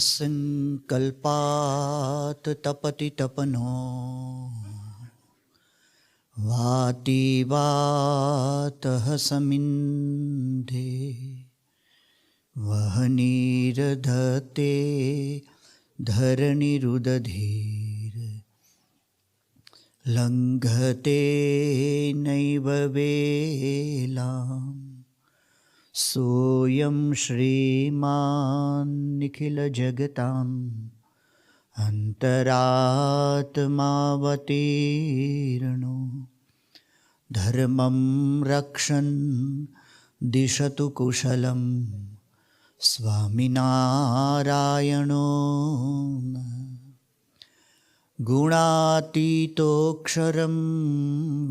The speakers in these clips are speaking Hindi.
असंकल्पात् तपति तपनो वाति वातः समिन्धे वह्निर्दधते धरणिरुदधीर् लङ्घते नैव वेलाम् सोऽयं श्रीमान् निखिलजगताम् अन्तरात्मावतीर्णो धर्मं रक्षन् दिशतु कुशलं स्वामिनारायणो गुणातीतोऽक्षरं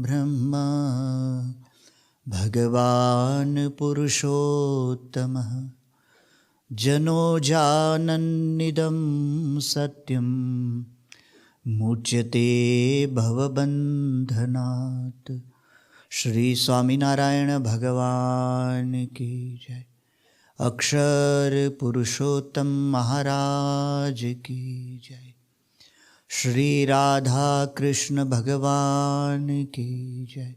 ब्रह्म भगवान् पुरुषोत्तमः जनो जानन्निदं सत्यं मुच्यते भवबन्धनात्। श्री स्वामीनारायण भगवान की जय। अक्षर पुरुषोत्तम महाराज की जय। श्री राधा कृष्ण भगवान की जय।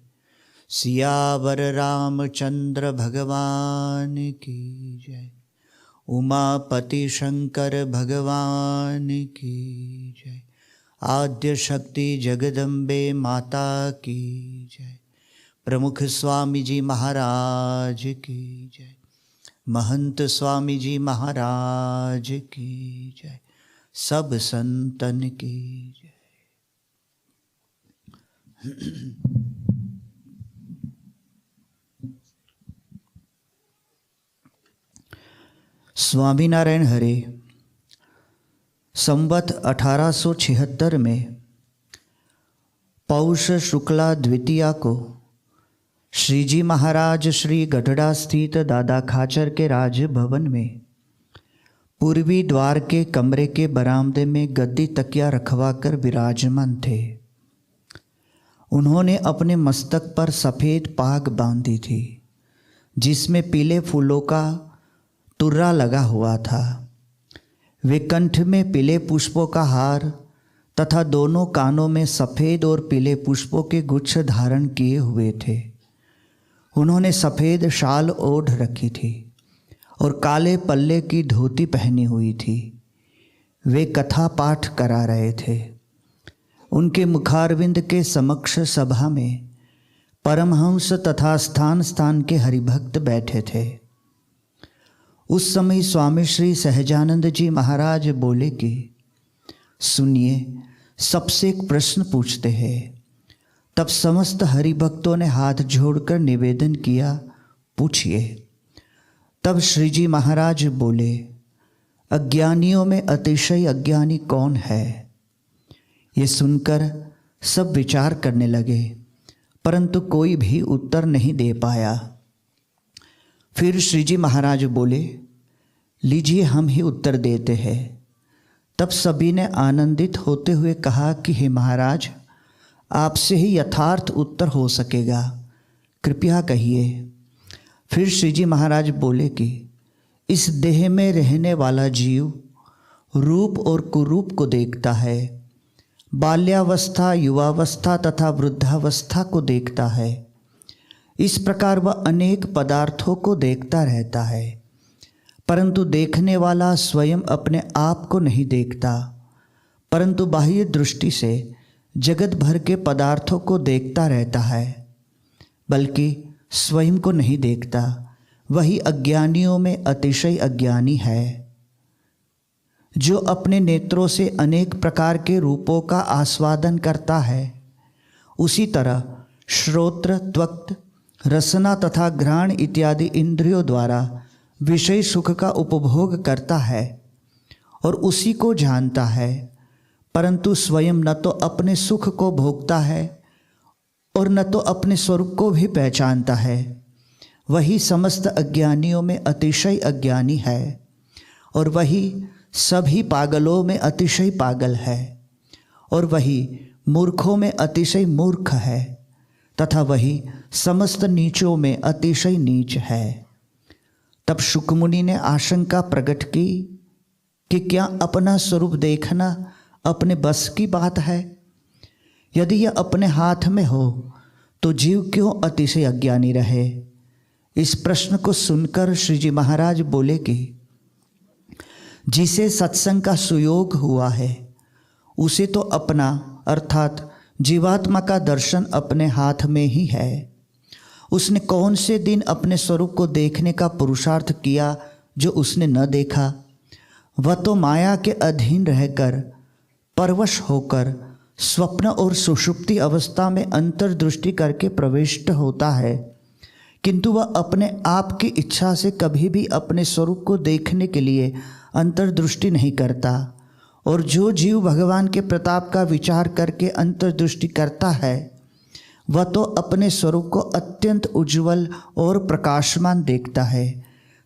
सियावर रामचंद्र भगवान की जय। उमापति शंकर भगवान की जय। आद्य शक्ति जगदम्बे माता की जय। प्रमुख स्वामी जी महाराज की जय। महंत स्वामी जी महाराज की जय। सब संतन की जय। स्वामीनारायण हरे संवत 1876 में पौष शुक्ला द्वितीया को श्रीजी महाराज श्री गढ़ड़ा स्थित दादा खाचर के राजभवन में पूर्वी द्वार के कमरे के बरामदे में गद्दी तकिया रखवाकर विराजमान थे। उन्होंने अपने मस्तक पर सफ़ेद पाग बांधी थी जिसमें पीले फूलों का टुर्रा लगा हुआ था। वे कंठ में पीले पुष्पों का हार तथा दोनों कानों में सफ़ेद और पीले पुष्पों के गुच्छ धारण किए हुए थे। उन्होंने सफ़ेद शाल ओढ़ रखी थी और काले पल्ले की धोती पहनी हुई थी। वे कथा पाठ करा रहे थे। उनके मुखारविंद के समक्ष सभा में परमहंस तथा स्थान स्थान के हरिभक्त बैठे थे। उस समय स्वामी श्री सहजानंद जी महाराज बोले कि सुनिए, सबसे एक प्रश्न पूछते हैं। तब समस्त हरिभक्तों ने हाथ जोड़कर निवेदन किया, पूछिए। तब श्री जी महाराज बोले, अज्ञानियों में अतिशय अज्ञानी कौन है? ये सुनकर सब विचार करने लगे, परंतु कोई भी उत्तर नहीं दे पाया। फिर श्री जी महाराज बोले, लीजिए हम ही उत्तर देते हैं। तब सभी ने आनंदित होते हुए कहा कि हे महाराज, आपसे ही यथार्थ उत्तर हो सकेगा, कृपया कहिए। फिर श्री जी महाराज बोले कि इस देह में रहने वाला जीव रूप और कुरूप को देखता है, बाल्यावस्था, युवावस्था तथा वृद्धावस्था को देखता है। इस प्रकार वह अनेक पदार्थों को देखता रहता है, परंतु देखने वाला स्वयं अपने आप को नहीं देखता, परंतु बाह्य दृष्टि से जगत भर के पदार्थों को देखता रहता है, बल्कि स्वयं को नहीं देखता। वही अज्ञानियों में अतिशय अज्ञानी है। जो अपने नेत्रों से अनेक प्रकार के रूपों का आस्वादन करता है, उसी तरह श्रोत्र, त्वक्, रसना तथा घ्राण इत्यादि इंद्रियों द्वारा विषय सुख का उपभोग करता है और उसी को जानता है, परंतु स्वयं न तो अपने सुख को भोगता है और न तो अपने स्वरूप को भी पहचानता है। वही समस्त अज्ञानियों में अतिशय अज्ञानी है और वही सभी पागलों में अतिशय पागल है और वही मूर्खों में अतिशय मूर्ख है तथा वही समस्त नीचों में अतिशय नीच है। तब शुकमुनि ने आशंका प्रकट की कि क्या अपना स्वरूप देखना अपने बस की बात है? यदि यह अपने हाथ में हो तो जीव क्यों अतिशय अज्ञानी रहे? इस प्रश्न को सुनकर श्री जी महाराज बोले कि जिसे सत्संग का सुयोग हुआ है उसे तो अपना अर्थात जीवात्मा का दर्शन अपने हाथ में ही है। उसने कौन से दिन अपने स्वरूप को देखने का पुरुषार्थ किया जो उसने न देखा? वह तो माया के अधीन रहकर परवश होकर स्वप्न और सुषुप्ति अवस्था में अंतर्दृष्टि करके प्रविष्ट होता है, किंतु वह अपने आप की इच्छा से कभी भी अपने स्वरूप को देखने के लिए अंतर्दृष्टि नहीं करता। और जो जीव भगवान के प्रताप का विचार करके अंतर्दृष्टि करता है वह तो अपने स्वरूप को अत्यंत उज्ज्वल और प्रकाशमान देखता है,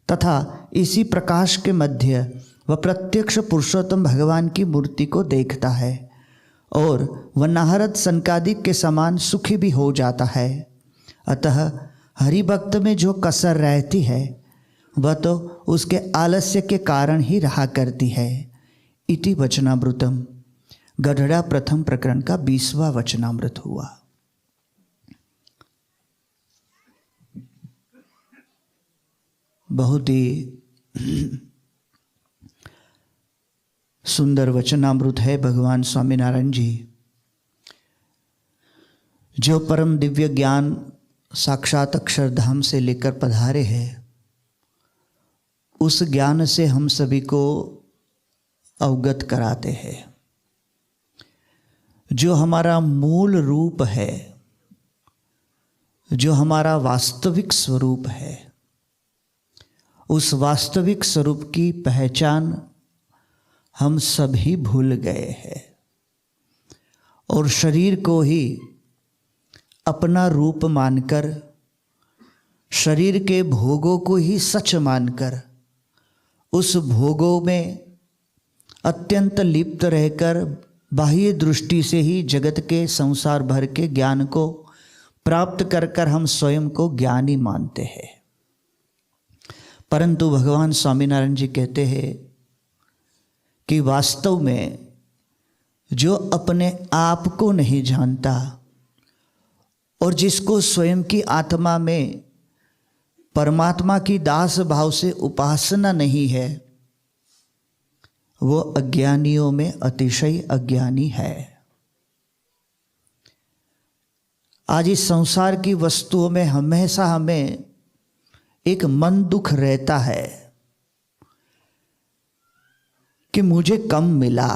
तथा इसी प्रकाश के मध्य वह प्रत्यक्ष पुरुषोत्तम भगवान की मूर्ति को देखता है और वह नारद सनकादिक के समान सुखी भी हो जाता है। अतः हरिभक्त में जो कसर रहती है वह तो उसके आलस्य के कारण ही रहा करती है। इति वचनामृतम गढ़ड़ा प्रथम प्रकरण का 20वां वचनामृत हुआ। बहुत ही सुंदर वचनामृत है भगवान स्वामीनारायण जी, जो परम दिव्य ज्ञान साक्षात अक्षरधाम से लेकर पधारे हैं। उस ज्ञान से हम सभी को अवगत कराते हैं। जो हमारा मूल रूप है, जो हमारा वास्तविक स्वरूप है, उस वास्तविक स्वरूप की पहचान हम सभी भूल गए हैं और शरीर को ही अपना रूप मानकर, शरीर के भोगों को ही सच मानकर, उस भोगों में अत्यंत लिप्त रहकर बाह्य दृष्टि से ही जगत के संसार भर के ज्ञान को प्राप्त कर कर हम स्वयं को ज्ञानी मानते हैं। परंतु भगवान स्वामीनारायण जी कहते हैं कि वास्तव में जो अपने आप को नहीं जानता और जिसको स्वयं की आत्मा में परमात्मा की दास भाव से उपासना नहीं है, वो अज्ञानियों में अतिशय अज्ञानी है। आज इस संसार की वस्तुओं में हमेशा हमें एक मन दुख रहता है कि मुझे कम मिला,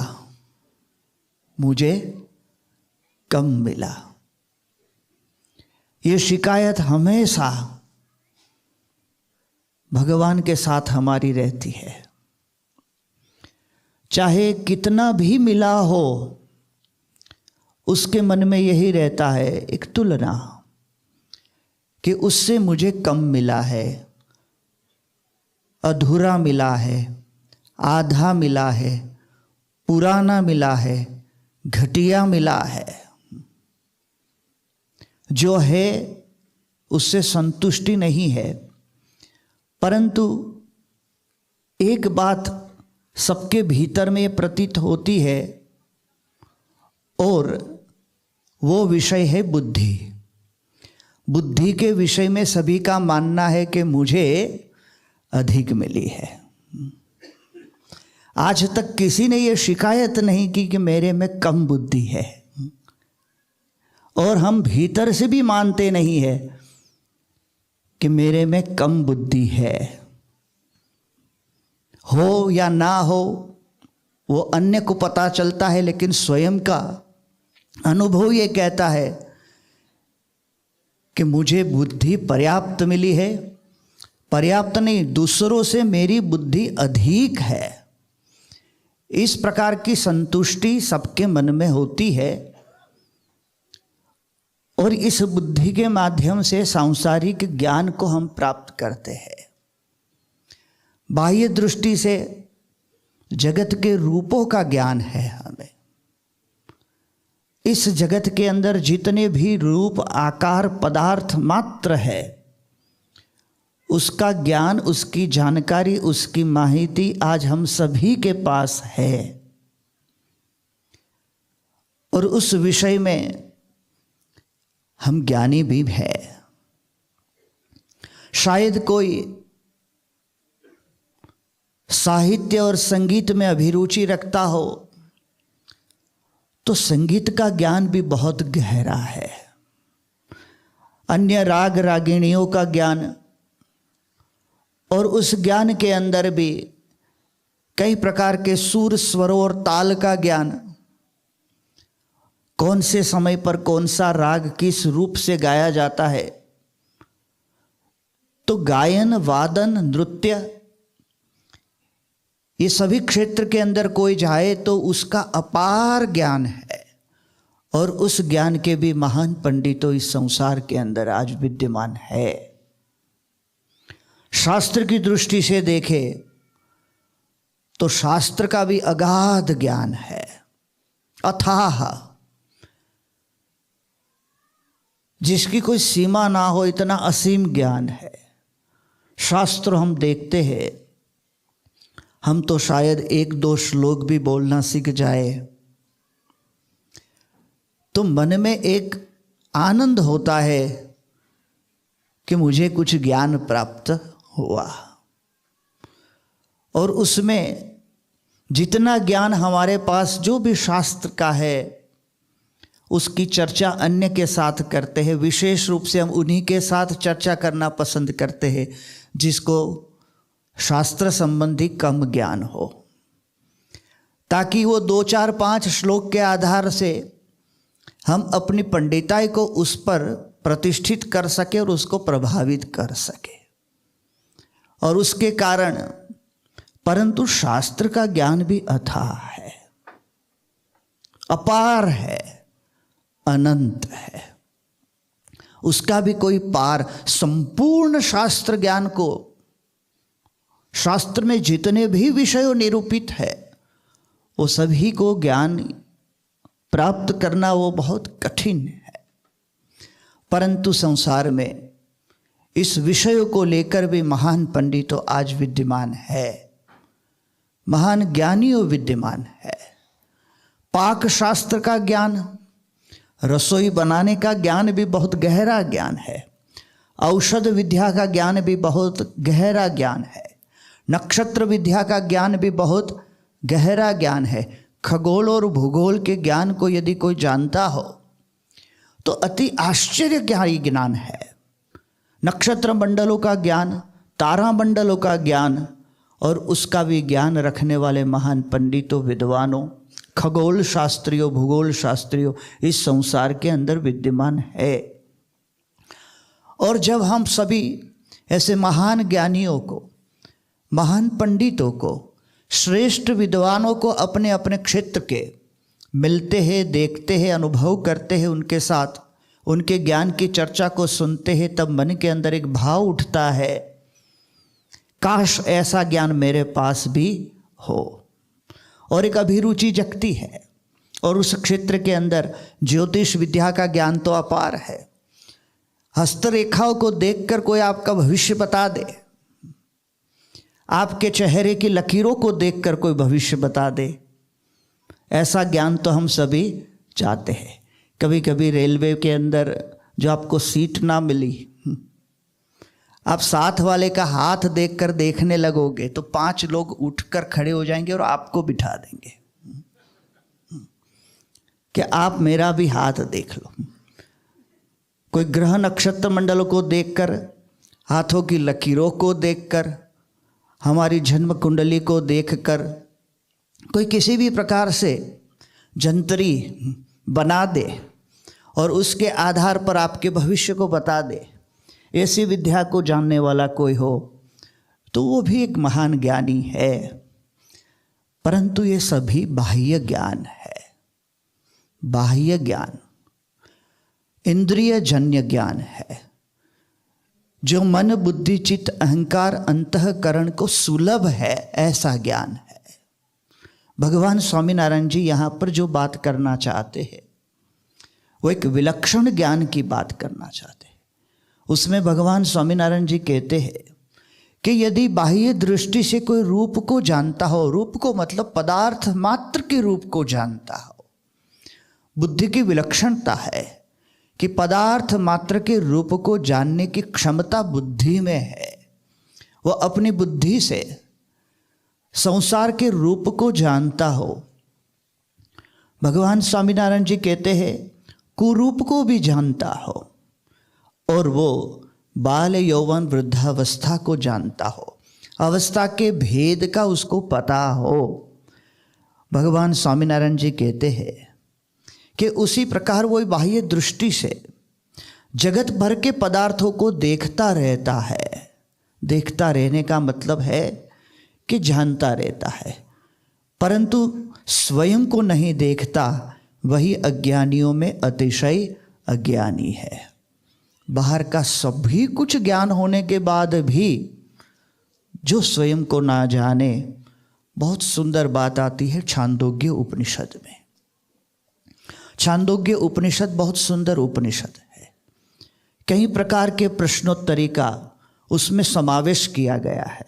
मुझे कम मिला। ये शिकायत हमेशा भगवान के साथ हमारी रहती है। चाहे कितना भी मिला हो, उसके मन में यही रहता है एक तुलना कि उससे मुझे कम मिला है, अधूरा मिला है, आधा मिला है, पुराना मिला है, घटिया मिला है। जो है उससे संतुष्टि नहीं है। परंतु एक बात सबके भीतर में प्रतीत होती है और वो विषय है बुद्धि। बुद्धि के विषय में सभी का मानना है कि मुझे अधिक मिली है। आज तक किसी ने ये शिकायत नहीं की कि मेरे में कम बुद्धि है, और हम भीतर से भी मानते नहीं है कि मेरे में कम बुद्धि है। हो या ना हो वो अन्य को पता चलता है, लेकिन स्वयं का अनुभव ये कहता है कि मुझे बुद्धि पर्याप्त मिली है। पर्याप्त नहीं, दूसरों से मेरी बुद्धि अधिक है। इस प्रकार की संतुष्टि सबके मन में होती है और इस बुद्धि के माध्यम से सांसारिक ज्ञान को हम प्राप्त करते हैं। बाह्य दृष्टि से जगत के रूपों का ज्ञान है हमें। इस जगत के अंदर जितने भी रूप, आकार, पदार्थ मात्र है, उसका ज्ञान, उसकी जानकारी, उसकी माहिती आज हम सभी के पास है और उस विषय में हम ज्ञानी भी है। शायद कोई साहित्य और संगीत में अभिरुचि रखता हो तो संगीत का ज्ञान भी बहुत गहरा है। अन्य राग रागिणियों का ज्ञान, और उस ज्ञान के अंदर भी कई प्रकार के सुर, स्वरों और ताल का ज्ञान, कौन से समय पर कौन सा राग किस रूप से गाया जाता है। तो गायन, वादन, नृत्य, ये सभी क्षेत्र के अंदर कोई जाए तो उसका अपार ज्ञान है और उस ज्ञान के भी महान पंडितों इस संसार के अंदर आज विद्यमान है। शास्त्र की दृष्टि से देखे तो शास्त्र का भी अगाध ज्ञान है, अथाह, जिसकी कोई सीमा ना हो, इतना असीम ज्ञान है। शास्त्र हम देखते हैं, हम तो शायद एक दो श्लोक भी बोलना सीख जाए तो मन में एक आनंद होता है कि मुझे कुछ ज्ञान प्राप्त हुआ। और उसमें जितना ज्ञान हमारे पास जो भी शास्त्र का है उसकी चर्चा अन्य के साथ करते हैं। विशेष रूप से हम उन्हीं के साथ चर्चा करना पसंद करते हैं जिसको शास्त्र संबंधी कम ज्ञान हो, ताकि वो 2, 4, 5 श्लोक के आधार से हम अपनी पंडिताई को उस पर प्रतिष्ठित कर सके और उसको प्रभावित कर सके। और उसके कारण, परंतु शास्त्र का ज्ञान भी अथाह है, अपार है, अनंत है, उसका भी कोई पार। संपूर्ण शास्त्र ज्ञान को, शास्त्र में जितने भी विषय निरूपित है वो सभी को ज्ञान प्राप्त करना वो बहुत कठिन है। परंतु संसार में इस विषय को लेकर भी महान पंडितों आज विद्यमान है, महान ज्ञानियों विद्यमान है। पाक शास्त्र का ज्ञान, रसोई बनाने का ज्ञान भी बहुत गहरा ज्ञान है। औषध विद्या का ज्ञान भी बहुत गहरा ज्ञान है। नक्षत्र विद्या का ज्ञान भी बहुत गहरा ज्ञान है। खगोल और भूगोल के ज्ञान को यदि कोई जानता हो तो अति आश्चर्यकारी ज्ञान है। नक्षत्र मंडलों का ज्ञान, तारा मंडलों का ज्ञान और उसका भी ज्ञान रखने वाले महान पंडितों, विद्वानों, खगोल शास्त्रियों, भूगोल शास्त्रियों इस संसार के अंदर विद्यमान है। और जब हम सभी ऐसे महान ज्ञानियों को, महान पंडितों को, श्रेष्ठ विद्वानों को अपने अपने क्षेत्र के मिलते हैं, देखते हैं, अनुभव करते हैं, उनके साथ उनके ज्ञान की चर्चा को सुनते हैं, तब मन के अंदर एक भाव उठता है, काश ऐसा ज्ञान मेरे पास भी हो। और एक अभिरुचि जगती है। और उस क्षेत्र के अंदर ज्योतिष विद्या का ज्ञान तो अपार है। हस्तरेखाओं को देखकर कोई आपका भविष्य बता दे, आपके चेहरे की लकीरों को देखकर कोई भविष्य बता दे, ऐसा ज्ञान तो हम सभी चाहते हैं। कभी कभी रेलवे के अंदर जो आपको सीट ना मिली, आप साथ वाले का हाथ देखकर देखने लगोगे तो 5 लोग उठकर खड़े हो जाएंगे और आपको बिठा देंगे कि आप मेरा भी हाथ देख लो। कोई ग्रह नक्षत्र मंडलों को देखकर, हाथों की लकीरों को देखकर, हमारी जन्म कुंडली को देखकर कोई किसी भी प्रकार से जंतरी बना दे और उसके आधार पर आपके भविष्य को बता दे, ऐसी विद्या को जानने वाला कोई हो तो वो भी एक महान ज्ञानी है। परंतु ये सभी बाह्य ज्ञान है, बाह्य ज्ञान, इंद्रिय जन्य ज्ञान है, जो मन, बुद्धि, चित्त, अहंकार, अंतःकरण को सुलभ है, ऐसा ज्ञान है। भगवान स्वामीनारायण जी यहाँ पर जो बात करना चाहते हैं वो एक विलक्षण ज्ञान की बात करना चाहते हैं। उसमें भगवान स्वामीनारायण जी कहते हैं कि यदि बाह्य दृष्टि से कोई रूप को जानता हो, रूप को मतलब पदार्थ मात्र के रूप को जानता हो, बुद्धि की विलक्षणता है कि पदार्थ मात्र के रूप को जानने की क्षमता बुद्धि में है। वह अपनी बुद्धि से संसार के रूप को जानता हो। भगवान स्वामीनारायण जी कहते हैं कुरूप को भी जानता हो और वो बाल यौवन वृद्धावस्था को जानता हो, अवस्था के भेद का उसको पता हो। भगवान स्वामीनारायण जी कहते हैं कि उसी प्रकार वो बाह्य दृष्टि से जगत भर के पदार्थों को देखता रहता है। देखता रहने का मतलब है कि जानता रहता है, परंतु स्वयं को नहीं देखता। वही अज्ञानियों में अतिशय अज्ञानी है। बाहर का सभी कुछ ज्ञान होने के बाद भी जो स्वयं को ना जाने। बहुत सुंदर बात आती है छांदोग्य उपनिषद में। छांदोग्य उपनिषद बहुत सुंदर उपनिषद है। कई प्रकार के प्रश्नोत्तरी का उसमें समावेश किया गया है।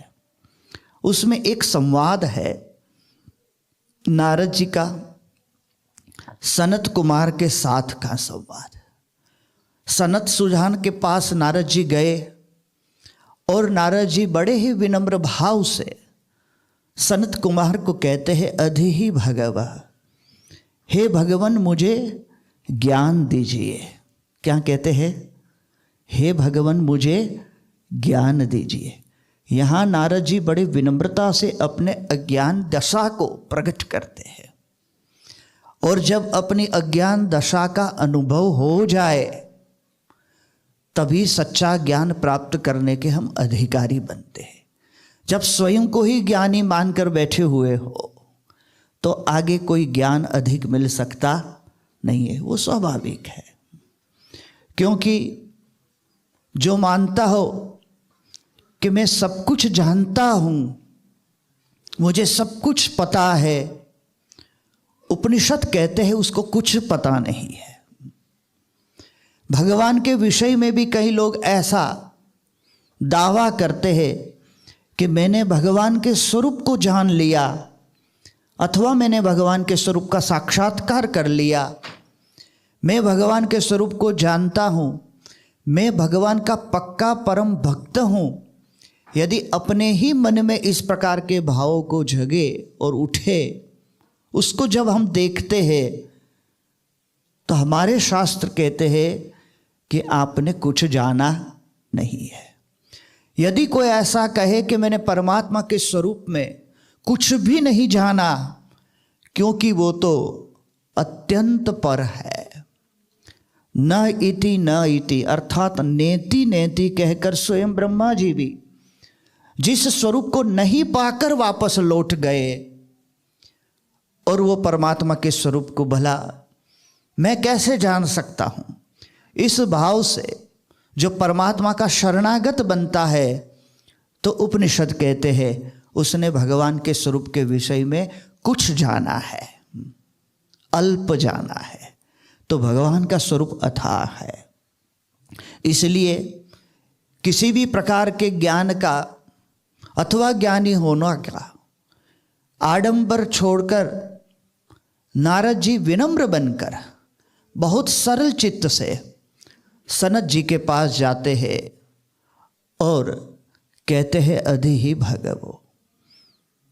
उसमें एक संवाद है नारद जी का सनत कुमार के साथ का संवाद। सनत सुजान के पास नारद जी गए और नारद जी बड़े ही विनम्र भाव से सनत कुमार को कहते हैं अधि ही भगवा, हे भगवान मुझे ज्ञान दीजिए। क्या कहते हैं? हे भगवान मुझे ज्ञान दीजिए। यहाँ नारद जी बड़ी विनम्रता से अपने अज्ञान दशा को प्रकट करते हैं और जब अपनी अज्ञान दशा का अनुभव हो जाए तभी सच्चा ज्ञान प्राप्त करने के हम अधिकारी बनते हैं। जब स्वयं को ही ज्ञानी मानकर बैठे हुए हो तो आगे कोई ज्ञान अधिक मिल सकता नहीं है। वो स्वाभाविक है, क्योंकि जो मानता हो कि मैं सब कुछ जानता हूँ, मुझे सब कुछ पता है, उपनिषद कहते हैं उसको कुछ पता नहीं है। भगवान के विषय में भी कई लोग ऐसा दावा करते हैं कि मैंने भगवान के स्वरूप को जान लिया अथवा मैंने भगवान के स्वरूप का साक्षात्कार कर लिया, मैं भगवान के स्वरूप को जानता हूँ, मैं भगवान का पक्का परम भक्त हूँ। यदि अपने ही मन में इस प्रकार के भावों को जगे और उठे, उसको जब हम देखते हैं तो हमारे शास्त्र कहते हैं कि आपने कुछ जाना नहीं है। यदि कोई ऐसा कहे कि मैंने परमात्मा के स्वरूप में कुछ भी नहीं जाना, क्योंकि वो तो अत्यंत पर है। न इति अर्थात नेति नेति कहकर स्वयं ब्रह्मा जी भी जिस स्वरूप को नहीं पाकर वापस लौट गए और वो परमात्मा के स्वरूप को भला मैं कैसे जान सकता हूँ, इस भाव से जो परमात्मा का शरणागत बनता है तो उपनिषद कहते हैं उसने भगवान के स्वरूप के विषय में कुछ जाना है, अल्प जाना है। तो भगवान का स्वरूप अथाह है। इसलिए किसी भी प्रकार के ज्ञान का अथवा ज्ञानी होना का आडंबर छोड़कर नारद जी विनम्र बनकर बहुत सरल चित्त से सनत जी के पास जाते हैं और कहते हैं अधि ही भगवो,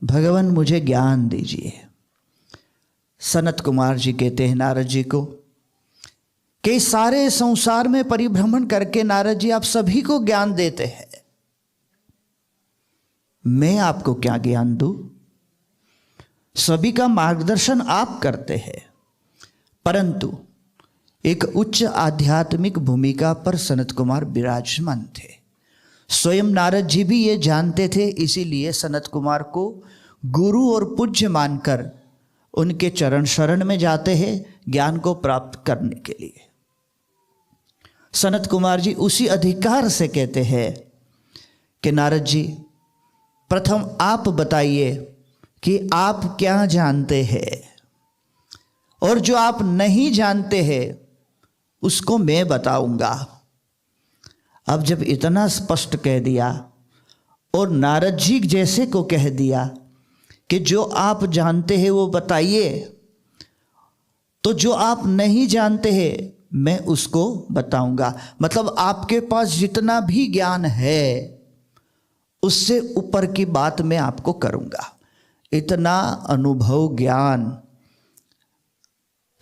भगवान मुझे ज्ञान दीजिए। सनत कुमार जी कहते हैं नारद जी को कि सारे संसार में परिभ्रमण करके नारद जी आप सभी को ज्ञान देते हैं, मैं आपको क्या ज्ञान दूं? सभी का मार्गदर्शन आप करते हैं, परंतु एक उच्च आध्यात्मिक भूमिका पर सनत कुमार विराजमान थे। स्वयं नारद जी भी ये जानते थे, इसीलिए सनत कुमार को गुरु और पूज्य मानकर उनके चरण शरण में जाते हैं ज्ञान को प्राप्त करने के लिए। सनत कुमार जी उसी अधिकार से कहते हैं कि नारद जी प्रथम आप बताइए कि आप क्या जानते हैं, और जो आप नहीं जानते हैं उसको मैं बताऊंगा। अब जब इतना स्पष्ट कह दिया और नारद जी जैसे को कह दिया कि जो आप जानते हैं वो बताइए, तो जो आप नहीं जानते हैं मैं उसको बताऊंगा। मतलब आपके पास जितना भी ज्ञान है उससे ऊपर की बात मैं आपको करूंगा। इतना अनुभव ज्ञान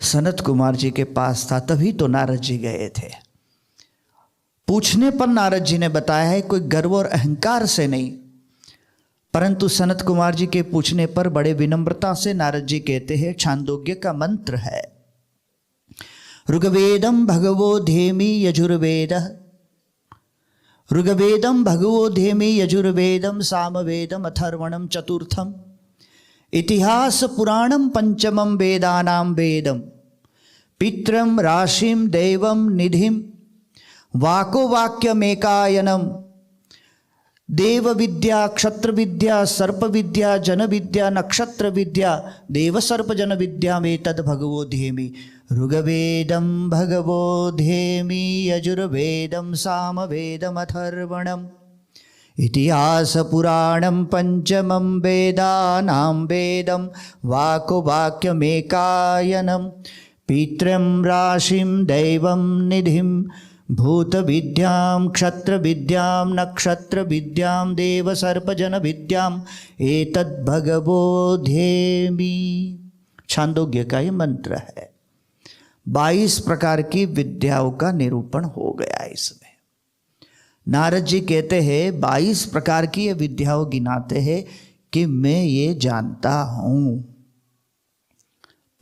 सनत कुमार जी के पास था, तभी तो नारद जी गए थे। पूछने पर नारद जी ने बताया है, कोई गर्व और अहंकार से नहीं, परंतु सनत कुमार जी के पूछने पर बड़े विनम्रता से नारद जी कहते हैं, छांदोग्य का मंत्र है, ऋग्वेदम भगवो धेमि यजुर्वेद, ऋग्वेदम भगवो धेमि यजुर्वेदम सामवेदम अथर्वणम चतुर्थम, इतिहास पुराणम पंचमम वेदानाम वेदम, पित्रम राशिम दैवम निधिम, वाको वाक्यमेकायनम, देव विद्या क्षत्र विद्या सर्प विद्या जन विद्या नक्षत्र विद्या देव सर्प जन विद्या में तद भगवो धेमि, ऋग्वेदम भगवो धेमि यजुर्वेदम सामवेदम अथर्वणम, इतिहास पुराणम पंचमम वेदानां वेदम, वाको वाक्यमेकायनम, पितृं राशिं दैवं निधिं, भूत विद्यां क्षत्र विद्यां नक्षत्र विद्यां देव सर्प जन विद्यां एतद् भगवो धेमि। छांदोग्य का ये मंत्र है। 22 प्रकार की विद्याओं का निरूपण हो गया इसमें। नारद जी कहते हैं 22 प्रकार की ये विद्याओं गिनाते हैं कि मैं ये जानता हूं,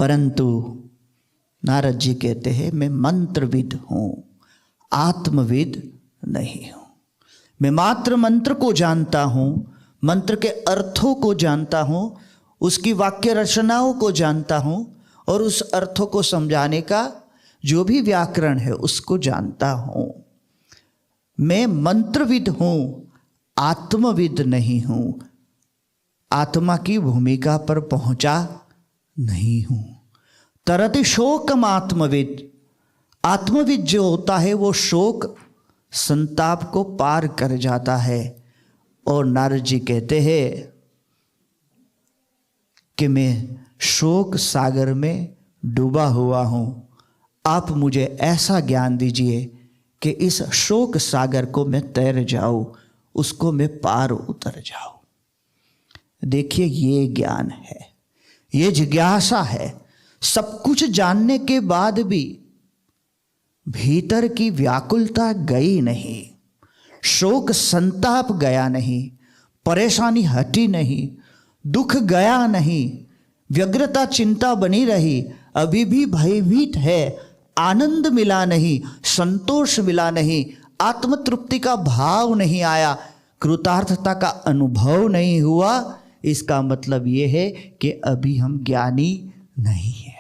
परंतु नारद जी कहते हैं मैं मंत्रविद हूं, आत्मविद नहीं हूं। मैं मात्र मंत्र को जानता हूं, मंत्र के अर्थों को जानता हूं, उसकी वाक्य रचनाओं को जानता हूं और उस अर्थों को समझाने का जो भी व्याकरण है उसको जानता हूं। मैं मंत्रविद हूं, आत्मविद नहीं हूं, आत्मा की भूमिका पर पहुंचा नहीं हूं। तरति शोकम आत्मविद, आत्मविद जो होता है वो शोक संताप को पार कर जाता है। और नारद जी कहते हैं कि मैं शोक सागर में डूबा हुआ हूं, आप मुझे ऐसा ज्ञान दीजिए कि इस शोक सागर को मैं तैर जाऊं, उसको मैं पार उतर जाऊं। देखिए ये ज्ञान है, ये जिज्ञासा है। सब कुछ जानने के बाद भी भीतर की व्याकुलता गई नहीं, शोक संताप गया नहीं, परेशानी हटी नहीं, दुख गया नहीं, व्यग्रता चिंता बनी रही, अभी भी भयभीत है, आनंद मिला नहीं, संतोष मिला नहीं, आत्मतृप्ति का भाव नहीं आया, कृतार्थता का अनुभव नहीं हुआ। इसका मतलब यह है कि अभी हम ज्ञानी नहीं है।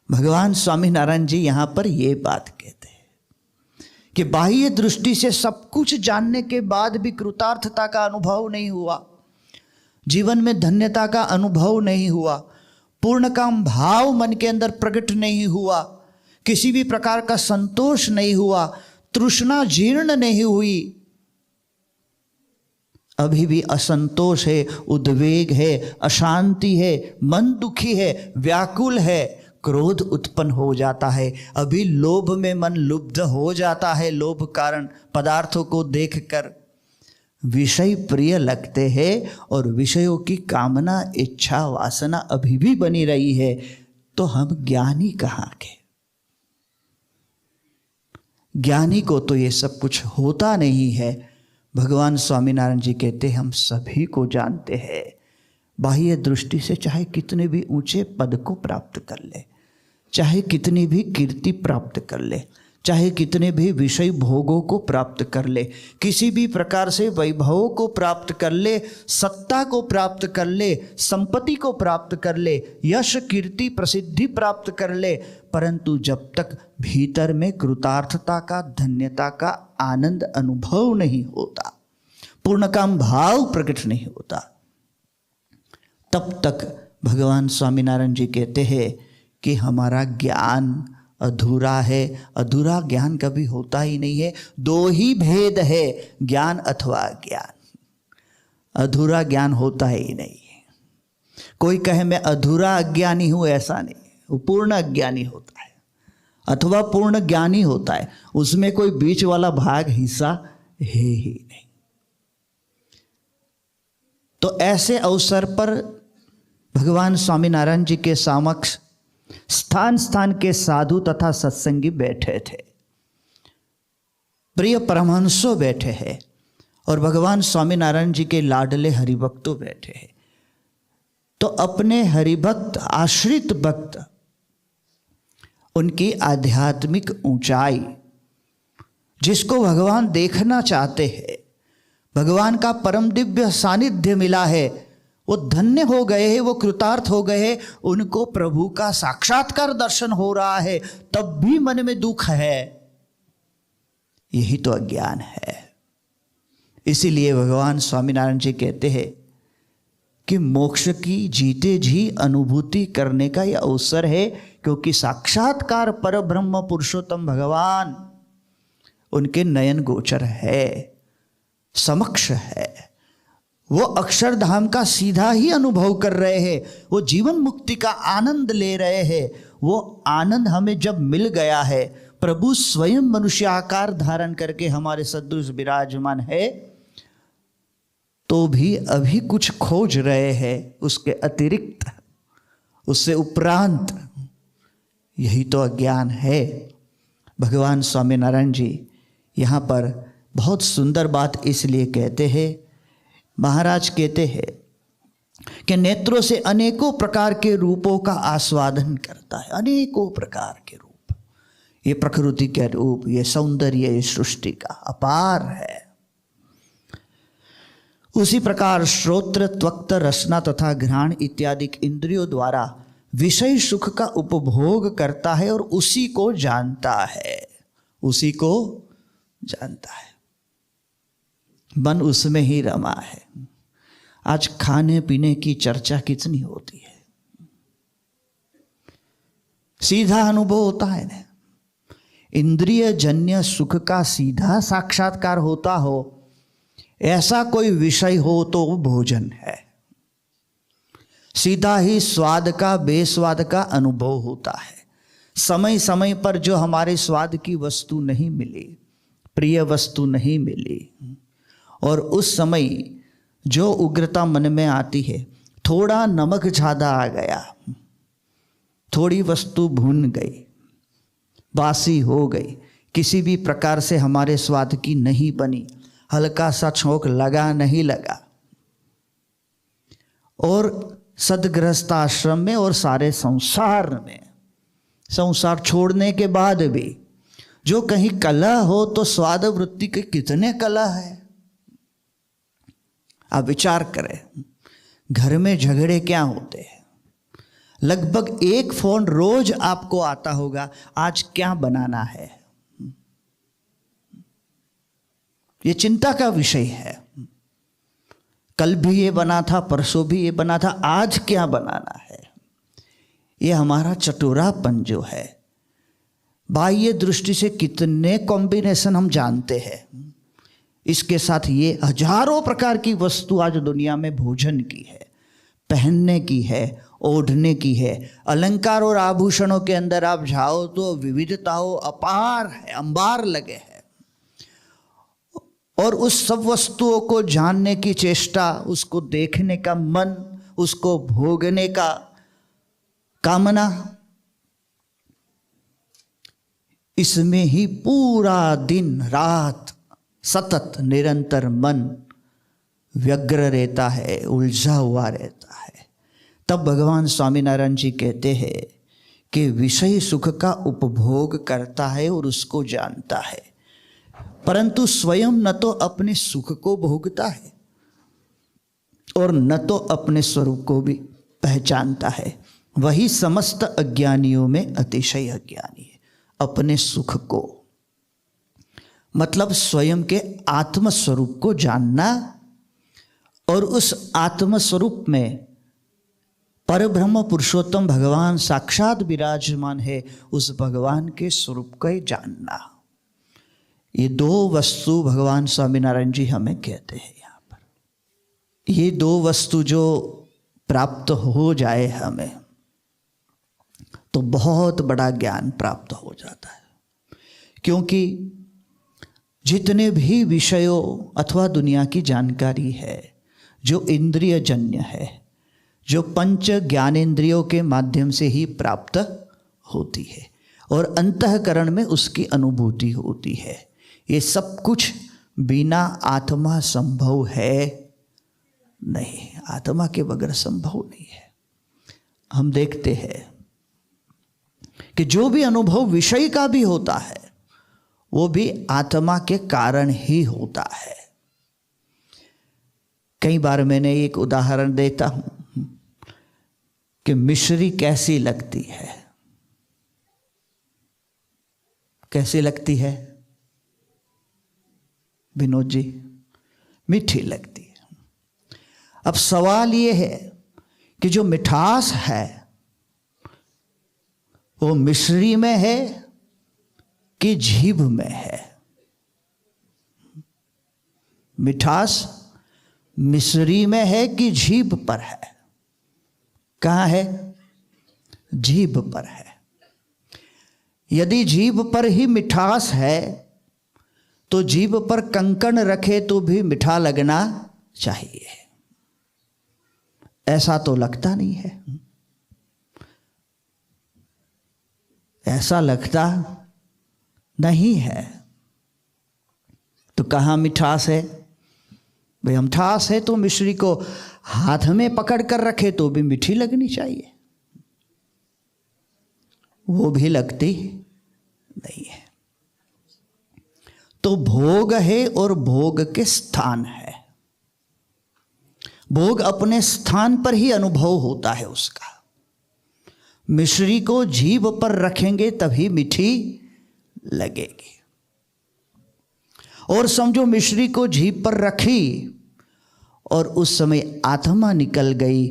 भगवान स्वामीनारायण जी यहां पर यह बात कहते हैं कि बाह्य दृष्टि से सब कुछ जानने के बाद भी कृतार्थता का अनुभव नहीं हुआ, जीवन में धन्यता का अनुभव नहीं हुआ, पूर्ण काम भाव मन के अंदर प्रकट नहीं हुआ, किसी भी प्रकार का संतोष नहीं हुआ, तृष्णा जीर्ण नहीं हुई, अभी भी असंतोष है, उद्वेग है, अशांति है, मन दुखी है, व्याकुल है, क्रोध उत्पन्न हो जाता है, अभी लोभ में मन लुब्ध हो जाता है, लोभ कारण पदार्थों को देखकर विषय प्रिय लगते हैं और विषयों की कामना इच्छा वासना अभी भी बनी रही है, तो हम ज्ञानी कहाँ के? ज्ञानी को तो ये सब कुछ होता नहीं है। भगवान स्वामीनारायण जी कहते हैं हम सभी को जानते हैं, बाह्य दृष्टि से चाहे कितने भी ऊंचे पद को प्राप्त कर ले, चाहे कितनी भी कीर्ति प्राप्त कर ले, चाहे कितने भी विषय भोगों को प्राप्त कर ले, किसी भी प्रकार से वैभवों को प्राप्त कर ले, सत्ता को प्राप्त कर ले, संपत्ति को प्राप्त कर ले, यश कीर्ति प्रसिद्धि प्राप्त कर ले, परंतु जब तक भीतर में कृतार्थता का धन्यता का आनंद अनुभव नहीं होता, पूर्ण काम भाव प्रकट नहीं होता, तब तक भगवान स्वामीनारायण जी कहते हैं कि हमारा ज्ञान अधूरा है। अधूरा ज्ञान कभी होता ही नहीं है। दो ही भेद है, ज्ञान अथवा अज्ञान। अधूरा ज्ञान होता ही नहीं है। कोई कहे मैं अधूरा अज्ञानी हूं, ऐसा नहीं, वो पूर्ण अज्ञानी होता है अथवा पूर्ण ज्ञानी होता है। उसमें कोई बीच वाला भाग हिस्सा है ही नहीं। तो ऐसे अवसर पर भगवान स्वामीनारायण जी के समक्ष स्थान स्थान के साधु तथा सत्संगी बैठे थे, प्रिय परमहंसों बैठे हैं और भगवान स्वामीनारायण जी के लाडले हरिभक्तों बैठे हैं। तो अपने हरिभक्त आश्रित भक्त, उनकी आध्यात्मिक ऊंचाई, जिसको भगवान देखना चाहते हैं, भगवान का परम दिव्य सानिध्य मिला है, वो धन्य हो गए हैं, वो कृतार्थ हो गए हैं, उनको प्रभु का साक्षात्कार दर्शन हो रहा है, तब भी मन में दुख है। यही तो अज्ञान है। इसीलिए भगवान स्वामीनारायण जी कहते हैं कि मोक्ष की जीते जी अनुभूति करने का यह अवसर है, क्योंकि साक्षात्कार पर ब्रह्म पुरुषोत्तम भगवान उनके नयन गोचर है, समक्ष है। वो अक्षरधाम का सीधा ही अनुभव कर रहे हैं, वो जीवन मुक्ति का आनंद ले रहे हैं। वो आनंद हमें जब मिल गया है, प्रभु स्वयं मनुष्य आकार धारण करके हमारे सदृश विराजमान है, तो भी अभी कुछ खोज रहे हैं उसके अतिरिक्त, उससे उपरांत। यही तो अज्ञान है। भगवान स्वामीनारायण जी यहाँ पर बहुत सुंदर बात इसलिए कहते हैं। महाराज कहते हैं कि नेत्रों से अनेकों प्रकार के रूपों का आस्वादन करता है। अनेकों प्रकार के रूप, ये प्रकृति के रूप, ये सौंदर्य, ये सृष्टि का अपार है। उसी प्रकार श्रोत्र, त्वक्, रसना तथा घ्राण इत्यादि इंद्रियों द्वारा विषय सुख का उपभोग करता है और उसी को जानता है, उसी को जानता है। मन उसमें ही रमा है। आज खाने पीने की चर्चा कितनी होती है, सीधा अनुभव होता है ना। इंद्रिय जन्य सुख का सीधा साक्षात्कार होता हो, ऐसा कोई विषय हो तो वो भोजन है। सीधा ही स्वाद का, बेस्वाद का अनुभव होता है। समय समय पर जो हमारे स्वाद की वस्तु नहीं मिली, प्रिय वस्तु नहीं मिली, और उस समय जो उग्रता मन में आती है, थोड़ा नमक ज़्यादा आ गया, थोड़ी वस्तु भून गई, बासी हो गई, किसी भी प्रकार से हमारे स्वाद की नहीं बनी, हल्का सा छोंक लगा नहीं लगा, और सदगृहस्थ आश्रम में और सारे संसार में, संसार छोड़ने के बाद भी जो कहीं कला हो, तो स्वाद वृत्ति के कितने कला है। आप विचार करें, घर में झगड़े क्या होते हैं। लगभग एक फोन रोज आपको आता होगा, आज क्या बनाना है। ये चिंता का विषय है। कल भी ये बना था, परसों भी ये बना था, आज क्या बनाना है। ये हमारा चतुरापन जो है, बाह्य दृष्टि से कितने कॉम्बिनेशन हम जानते हैं। इसके साथ ये हजारों प्रकार की वस्तु आज दुनिया में भोजन की है, पहनने की है, ओढ़ने की है। अलंकार और आभूषणों के अंदर आप जाओ तो विविधताओं अपार है, अंबार लगे हैं। और उस सब वस्तुओं को जानने की चेष्टा, उसको देखने का मन, उसको भोगने का कामना, इसमें ही पूरा दिन रात सतत निरंतर मन व्यग्र रहता है, उलझा हुआ रहता है। तब भगवान स्वामीनारायण जी कहते हैं कि विषय सुख का उपभोग करता है और उसको जानता है, परंतु स्वयं न तो अपने सुख को भोगता है और न तो अपने स्वरूप को भी पहचानता है। वही समस्त अज्ञानियों में अतिशय अज्ञानी है। अपने सुख को मतलब स्वयं के आत्मस्वरूप को जानना और उस आत्मस्वरूप में परब्रह्म पुरुषोत्तम भगवान साक्षात विराजमान है, उस भगवान के स्वरूप को ही जानना। ये दो वस्तु भगवान स्वामीनारायण जी हमें कहते हैं यहाँ पर। ये दो वस्तु जो प्राप्त हो जाए हमें तो बहुत बड़ा ज्ञान प्राप्त हो जाता है। क्योंकि जितने भी विषयों अथवा दुनिया की जानकारी है जो इंद्रिय जन्य है, जो पंच ज्ञानेंद्रियों के माध्यम से ही प्राप्त होती है और अंतःकरण में उसकी अनुभूति होती है, ये सब कुछ बिना आत्मा संभव है नहीं। आत्मा के बगैर संभव नहीं है। हम देखते हैं कि जो भी अनुभव विषय का भी होता है वो भी आत्मा के कारण ही होता है। कई बार मैंने एक उदाहरण देता हूं कि मिश्री कैसी लगती है। कैसी लगती है विनोद जी? मीठी लगती है। अब सवाल ये है कि जो मिठास है वो मिश्री में है कि जीभ में है? मिठास मिश्री में है कि जीभ पर है? कहाँ है? जीभ पर है। यदि जीभ पर ही मिठास है तो जीभ पर कंकण रखे तो भी मीठा लगना चाहिए। ऐसा तो लगता नहीं है। ऐसा लगता नहीं है। तो कहाँ मिठास है? भाई हम मिठास है तो मिश्री को हाथ में पकड़ कर रखे तो भी मीठी लगनी चाहिए। वो भी लगती नहीं है। तो भोग है और भोग के स्थान है। भोग अपने स्थान पर ही अनुभव होता है उसका। मिश्री को जीभ पर रखेंगे तभी मीठी लगेगी। और समझो मिश्री को जीभ पर रखी और उस समय आत्मा निकल गई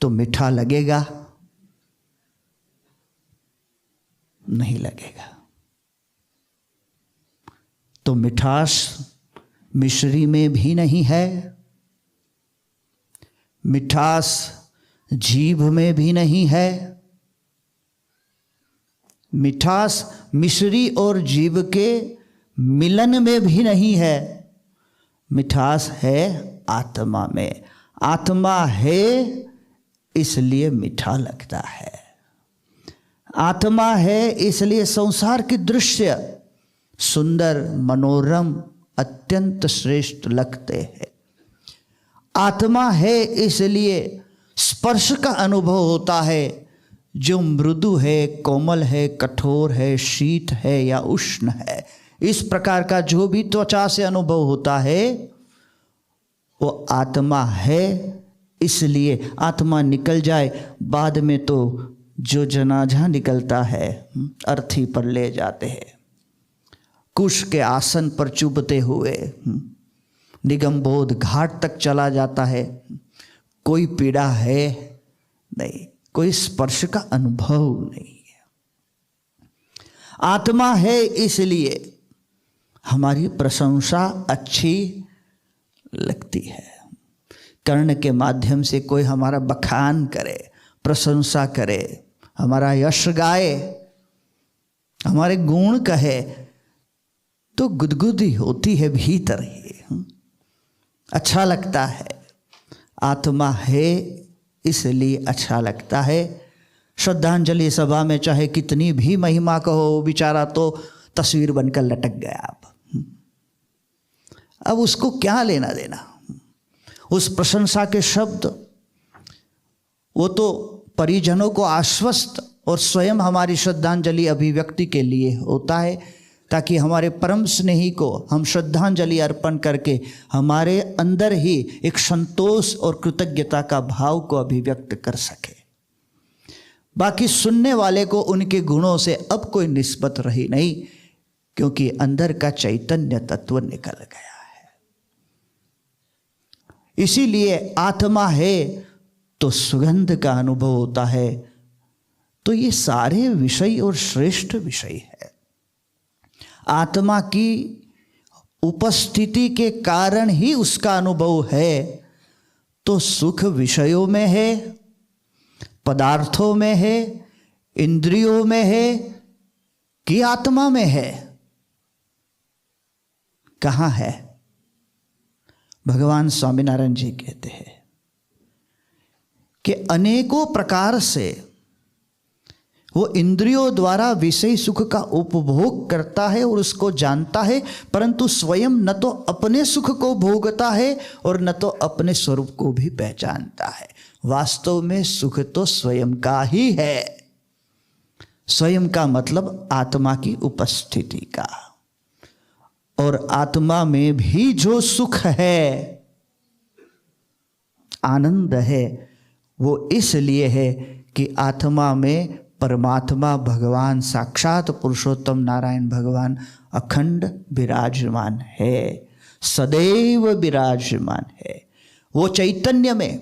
तो मीठा लगेगा? नहीं लगेगा। तो मिठास मिश्री में भी नहीं है, मिठास जीभ में भी नहीं है, मिठास मिश्री और जीभ के मिलन में भी नहीं है। मिठास है आत्मा में। आत्मा है इसलिए मीठा लगता है। आत्मा है इसलिए संसार के दृश्य सुंदर, मनोरम, अत्यंत श्रेष्ठ लगते हैं। आत्मा है इसलिए स्पर्श का अनुभव होता है जो मृदु है, कोमल है, कठोर है, शीत है या उष्ण है। इस प्रकार का जो भी त्वचा से अनुभव होता है वो आत्मा है। इसलिए आत्मा निकल जाए बाद में तो जो जनाजा निकलता है अर्थी पर ले जाते हैं, कुश के आसन पर चुभते हुए निगमबोध घाट तक चला जाता है। कोई पीड़ा है नहीं, कोई स्पर्श का अनुभव नहीं है। आत्मा है इसलिए हमारी प्रशंसा अच्छी लगती है। कर्ण के माध्यम से कोई हमारा बखान करे, प्रशंसा करे, हमारा यश गाए, हमारे गुण कहे तो गुदगुदी होती है भीतर ही, अच्छा लगता है। आत्मा है इसलिए अच्छा लगता है। श्रद्धांजलि सभा में चाहे कितनी भी महिमा कहो, बेचारा तो तस्वीर बनकर लटक गया। अब उसको क्या लेना देना उस प्रशंसा के शब्द? वो तो परिजनों को आश्वस्त और स्वयं हमारी श्रद्धांजलि अभिव्यक्ति के लिए होता है, ताकि हमारे परम स्नेही को हम श्रद्धांजलि अर्पण करके हमारे अंदर ही एक संतोष और कृतज्ञता का भाव को अभिव्यक्त कर सके। बाकी सुनने वाले को उनके गुणों से अब कोई निस्बत रही नहीं, क्योंकि अंदर का चैतन्य तत्व निकल गया है। इसीलिए आत्मा है तो सुगंध का अनुभव होता है। तो ये सारे विषय और श्रेष्ठ विषय है। आत्मा की उपस्थिति के कारण ही उसका अनुभव है। तो सुख विषयों में है, पदार्थों में है, इंद्रियों में है कि आत्मा में है? कहाँ है? भगवान स्वामीनारायण जी कहते हैं कि अनेकों प्रकार से वो इंद्रियों द्वारा विषय सुख का उपभोग करता है और उसको जानता है, परंतु स्वयं न तो अपने सुख को भोगता है और न तो अपने स्वरूप को भी पहचानता है। वास्तव में सुख तो स्वयं का ही है। स्वयं का मतलब आत्मा की उपस्थिति का। और आत्मा में भी जो सुख है, आनंद है, वो इसलिए है कि आत्मा में परमात्मा भगवान साक्षात पुरुषोत्तम नारायण भगवान अखंड विराजमान है, सदैव विराजमान है। वो चैतन्य में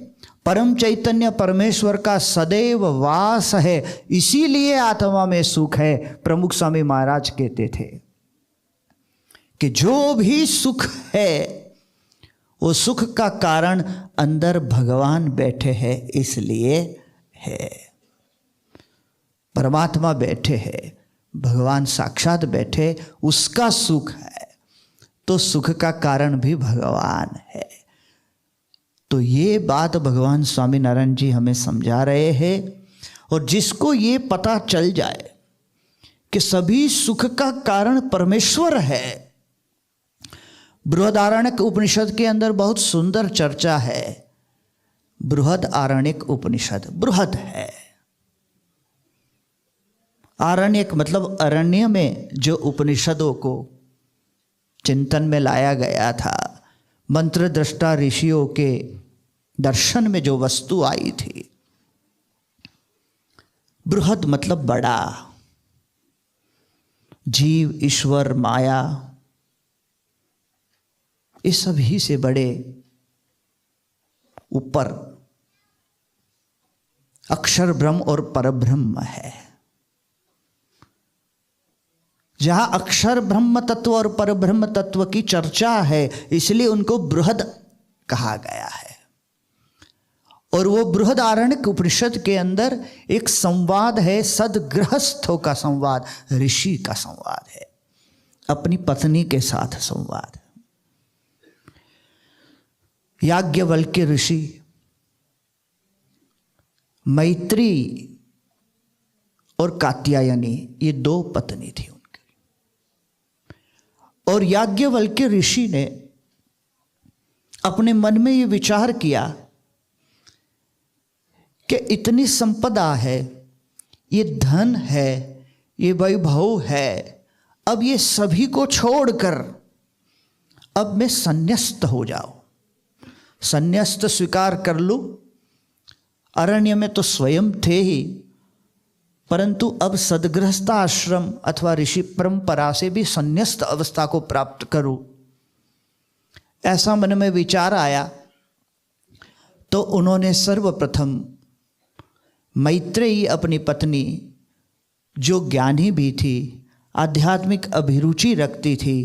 परम चैतन्य परमेश्वर का सदैव वास है, इसीलिए आत्मा में सुख है। प्रमुख स्वामी महाराज कहते थे कि जो भी सुख है वो सुख का कारण अंदर भगवान बैठे हैं, इसलिए है। परमात्मा बैठे हैं, भगवान साक्षात बैठे, उसका सुख है, तो सुख का कारण भी भगवान है। तो ये बात भगवान स्वामीनारायण जी हमें समझा रहे हैं। और जिसको ये पता चल जाए कि सभी सुख का कारण परमेश्वर है। बृहदारण्यक उपनिषद के अंदर बहुत सुंदर चर्चा है। बृहदारण्यक उपनिषद, बृहद है, आरण्यक मतलब अरण्य में जो उपनिषदों को चिंतन में लाया गया था, मंत्र दृष्टा ऋषियों के दर्शन में जो वस्तु आई थी। बृहद मतलब बड़ा, जीव, ईश्वर, माया, इस सभी से बड़े ऊपर अक्षर ब्रह्म और परब्रह्म है। जहां अक्षर ब्रह्म तत्व और परब्रह्म तत्व की चर्चा है, इसलिए उनको बृहद कहा गया है। और वो बृहदारण्यक उपनिषद के अंदर एक संवाद है, सदगृहस्थों का संवाद, ऋषि का संवाद है, अपनी पत्नी के साथ संवाद। याज्ञवल्क्य ऋषि, मैत्री और कात्यायनी, ये दो पत्नी थी उनकी। और याज्ञवल्क्य ऋषि ने अपने मन में ये विचार किया कि इतनी संपदा है, ये धन है, ये वैभव है, अब ये सभी को छोड़कर अब मैं संन्यस्त हो जाऊं, संन्यस्त स्वीकार कर लूं। अरण्य में तो स्वयं थे ही, परंतु अब सदगृहस्थ आश्रम अथवा ऋषि परंपरा से भी संन्यस्त अवस्था को प्राप्त करूं, ऐसा मन में विचार आया। तो उन्होंने सर्वप्रथम मैत्रेयी अपनी पत्नी, जो ज्ञानी भी थी, आध्यात्मिक अभिरुचि रखती थी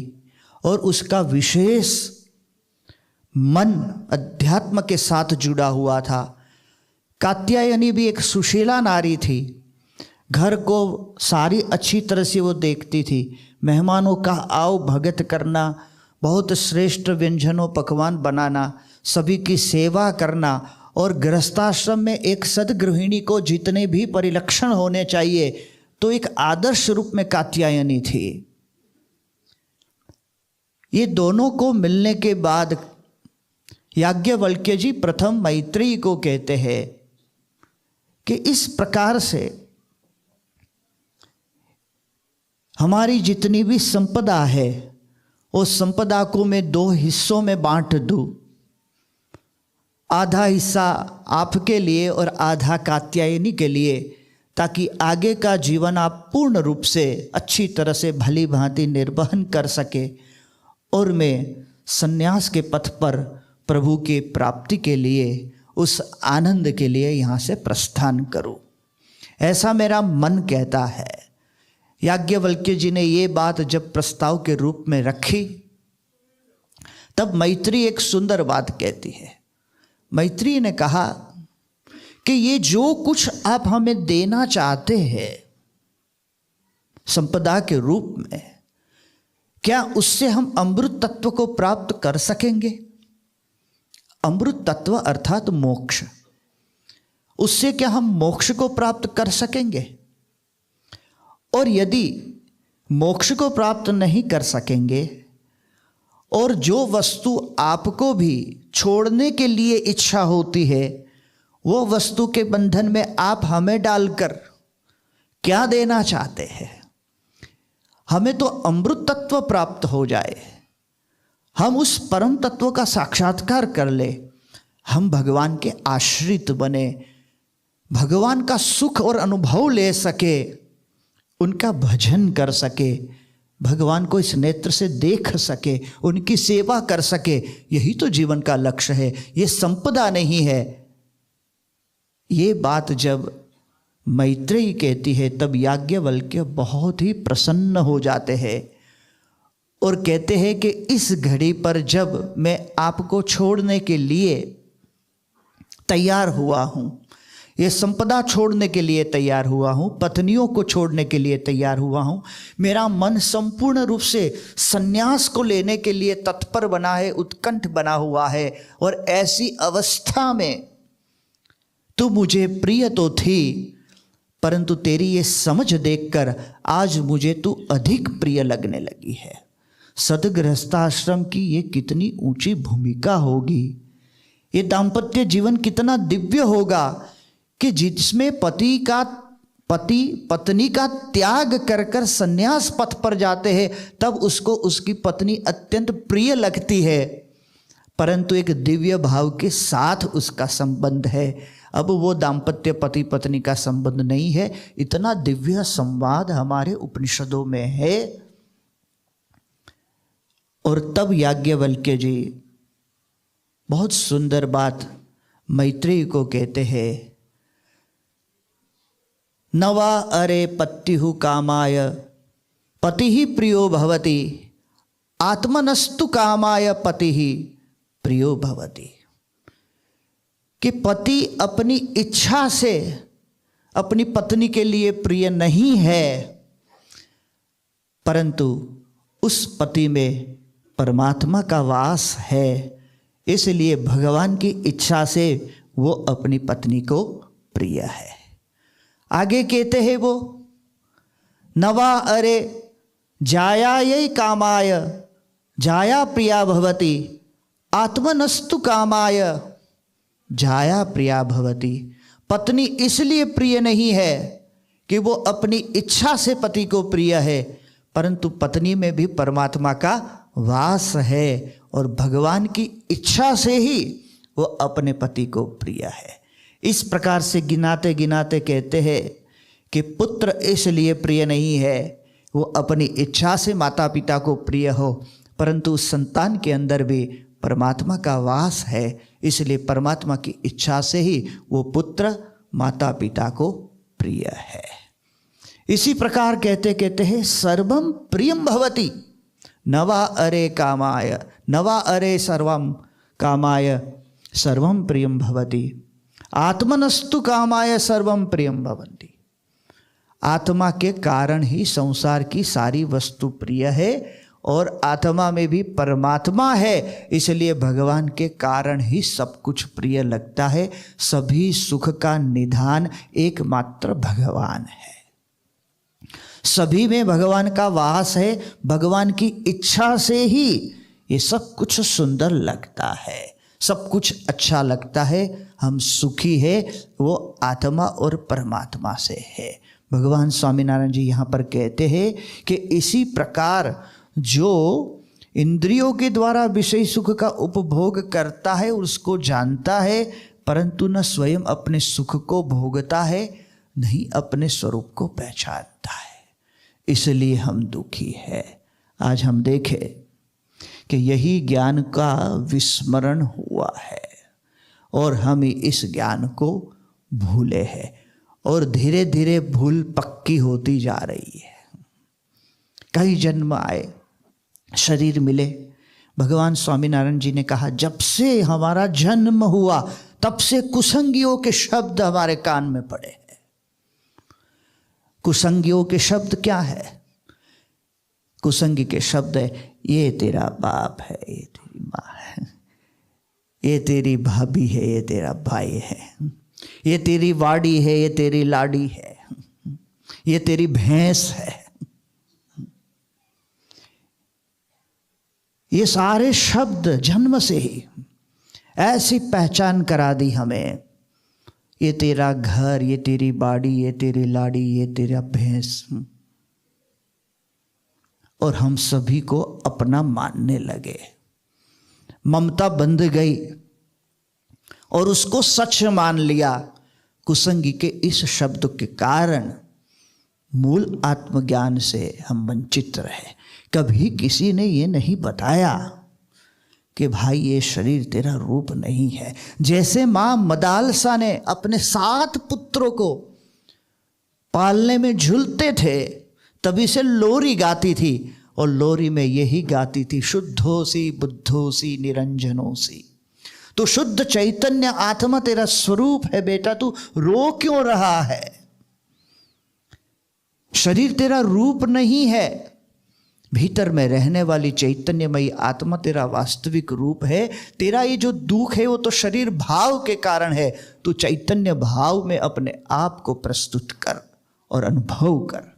और उसका विशेष मन अध्यात्म के साथ जुड़ा हुआ था। कात्यायनी भी एक सुशीला नारी थी, घर को सारी अच्छी तरह से वो देखती थी, मेहमानों का आव भगत करना, बहुत श्रेष्ठ व्यंजनों पकवान बनाना, सभी की सेवा करना, और गृहस्थाश्रम में एक सदगृहिणी को जितने भी परिलक्षण होने चाहिए, तो एक आदर्श रूप में कात्यायनी थी। ये दोनों को मिलने के बाद याज्ञवल्क्य जी प्रथम मैत्रेयी को कहते हैं कि इस प्रकार से हमारी जितनी भी संपदा है, उस संपदा को मैं दो हिस्सों में बांट दूं, आधा हिस्सा आपके लिए और आधा कात्यायनी के लिए, ताकि आगे का जीवन आप पूर्ण रूप से अच्छी तरह से भली भांति निर्वहन कर सके, और मैं संन्यास के पथ पर प्रभु की प्राप्ति के लिए उस आनंद के लिए यहाँ से प्रस्थान करूं, ऐसा मेरा मन कहता है। याज्ञवल्क्य जी ने ये बात जब प्रस्ताव के रूप में रखी, तब मैत्री एक सुंदर बात कहती है। मैत्री ने कहा कि ये जो कुछ आप हमें देना चाहते हैं संपदा के रूप में, क्या उससे हम अमृत तत्व को प्राप्त कर सकेंगे? अमृत तत्व अर्थात मोक्ष, उससे क्या हम मोक्ष को प्राप्त कर सकेंगे? और यदि मोक्ष को प्राप्त नहीं कर सकेंगे और जो वस्तु आपको भी छोड़ने के लिए इच्छा होती है, वो वस्तु के बंधन में आप हमें डालकर क्या देना चाहते हैं? हमें तो अमृत तत्व प्राप्त हो जाए, हम उस परम तत्व का साक्षात्कार कर ले, हम भगवान के आश्रित बने, भगवान का सुख और अनुभव ले सके, उनका भजन कर सके, भगवान को इस नेत्र से देख सके, उनकी सेवा कर सके। यही तो जीवन का लक्ष्य है, ये संपदा नहीं है। ये बात जब मैत्रेयी कहती है, तब याज्ञवल्क्य बहुत ही प्रसन्न हो जाते हैं और कहते हैं कि इस घड़ी पर जब मैं आपको छोड़ने के लिए तैयार हुआ हूँ, ये संपदा छोड़ने के लिए तैयार हुआ हूँ, पत्नियों को छोड़ने के लिए तैयार हुआ हूँ, मेरा मन संपूर्ण रूप से संन्यास को लेने के लिए तत्पर बना है, उत्कंठ बना हुआ है। और ऐसी अवस्था में तू मुझे प्रिय तो थी, परंतु तेरी ये समझ देखकर आज मुझे तू अधिक प्रिय लगने लगी है। सदगृहस्थाश्रम की ये कितनी ऊंची भूमिका होगी, ये दाम्पत्य जीवन कितना दिव्य होगा कि जिसमें पति पत्नी का त्याग कर कर संन्यास पथ पर जाते हैं, तब उसको उसकी पत्नी अत्यंत प्रिय लगती है, परंतु एक दिव्य भाव के साथ उसका संबंध है। अब वो दाम्पत्य पति पत्नी का संबंध नहीं है, इतना दिव्य संवाद हमारे उपनिषदों में है। और तब याज्ञवल्क्य जी बहुत सुंदर बात मैत्रेयी को कहते हैं, नवा अरे पत्युः कामाय पतिः प्रियो भवति, आत्मनस्तु कामाय पतिः प्रियो भवति। कि पति अपनी इच्छा से अपनी पत्नी के लिए प्रिय नहीं है, परंतु उस पति में परमात्मा का वास है, इसलिए भगवान की इच्छा से वो अपनी पत्नी को प्रिय है। आगे कहते हैं वो, नवा अरे जायायै कामाय जाया प्रिया भवति, आत्मनस्तु कामाय जाया प्रिया भवति। पत्नी इसलिए प्रिय नहीं है कि वो अपनी इच्छा से पति को प्रिय है, परंतु पत्नी में भी परमात्मा का वास है और भगवान की इच्छा से ही वो अपने पति को प्रिय है। इस प्रकार से गिनाते गिनाते कहते हैं कि पुत्र इसलिए प्रिय नहीं है वो अपनी इच्छा से माता पिता को प्रिय हो, परंतु उस संतान के अंदर भी परमात्मा का वास है, इसलिए परमात्मा की इच्छा से ही वो पुत्र माता पिता को प्रिय है। इसी प्रकार कहते कहते हैं सर्वम प्रियम भवति, नवा अरे कामाय, नवा अरे सर्वम कामाय सर्वम प्रियम भवति, आत्मनस्तु कामाय सर्वम प्रियम भवन्ति। आत्मा के कारण ही संसार की सारी वस्तु प्रिय है और आत्मा में भी परमात्मा है, इसलिए भगवान के कारण ही सब कुछ प्रिय लगता है। सभी सुख का निधान एकमात्र भगवान है, सभी में भगवान का वास है, भगवान की इच्छा से ही ये सब कुछ सुंदर लगता है, सब कुछ अच्छा लगता है। हम सुखी है वो आत्मा और परमात्मा से है। भगवान स्वामीनारायण जी यहाँ पर कहते हैं कि इसी प्रकार जो इंद्रियों के द्वारा विषय सुख का उपभोग करता है उसको जानता है, परंतु न स्वयं अपने सुख को भोगता है, नहीं अपने स्वरूप को पहचानता है, इसलिए हम दुखी है। आज हम देखें कि यही ज्ञान का विस्मरण हुआ है और हम इस ज्ञान को भूले हैं और धीरे धीरे भूल पक्की होती जा रही है। कई जन्म आए, शरीर मिले। भगवान स्वामीनारायण जी ने कहा, जब से हमारा जन्म हुआ तब से कुसंगियों के शब्द हमारे कान में पड़े हैं। कुसंगियों के शब्द क्या है? कुसंगी के शब्द है, ये तेरा बाप है, ये तेरी माँ है, ये तेरी भाभी है, ये तेरा भाई है, ये तेरी वाड़ी है, ये तेरी लाड़ी है, ये तेरी भैंस है। ये सारे शब्द जन्म से ही ऐसी पहचान करा दी हमें। ये तेरा घर, ये तेरी बाड़ी, ये तेरी लाड़ी, ये तेरा भैंस, और हम सभी को अपना मानने लगे। ममता बंध गई और उसको सच मान लिया। कुसंगी के इस शब्द के कारण मूल आत्मज्ञान से हम वंचित रहे। कभी किसी ने ये नहीं बताया कि भाई ये शरीर तेरा रूप नहीं है। जैसे माँ मदालसा ने अपने 7 पुत्रों को पालने में झूलते थे, तभी से लोरी गाती थी, और लोरी में यही गाती थी, शुद्धोसी बुद्धोसी निरंजनोसी। तो शुद्ध चैतन्य आत्मा तेरा स्वरूप है बेटा, तू रो क्यों रहा है? शरीर तेरा रूप नहीं है, भीतर में रहने वाली चैतन्यमयी आत्मा तेरा वास्तविक रूप है। तेरा ये जो दुख है वो तो शरीर भाव के कारण है। तू चैतन्य भाव में अपने आप को प्रस्तुत कर और अनुभव कर।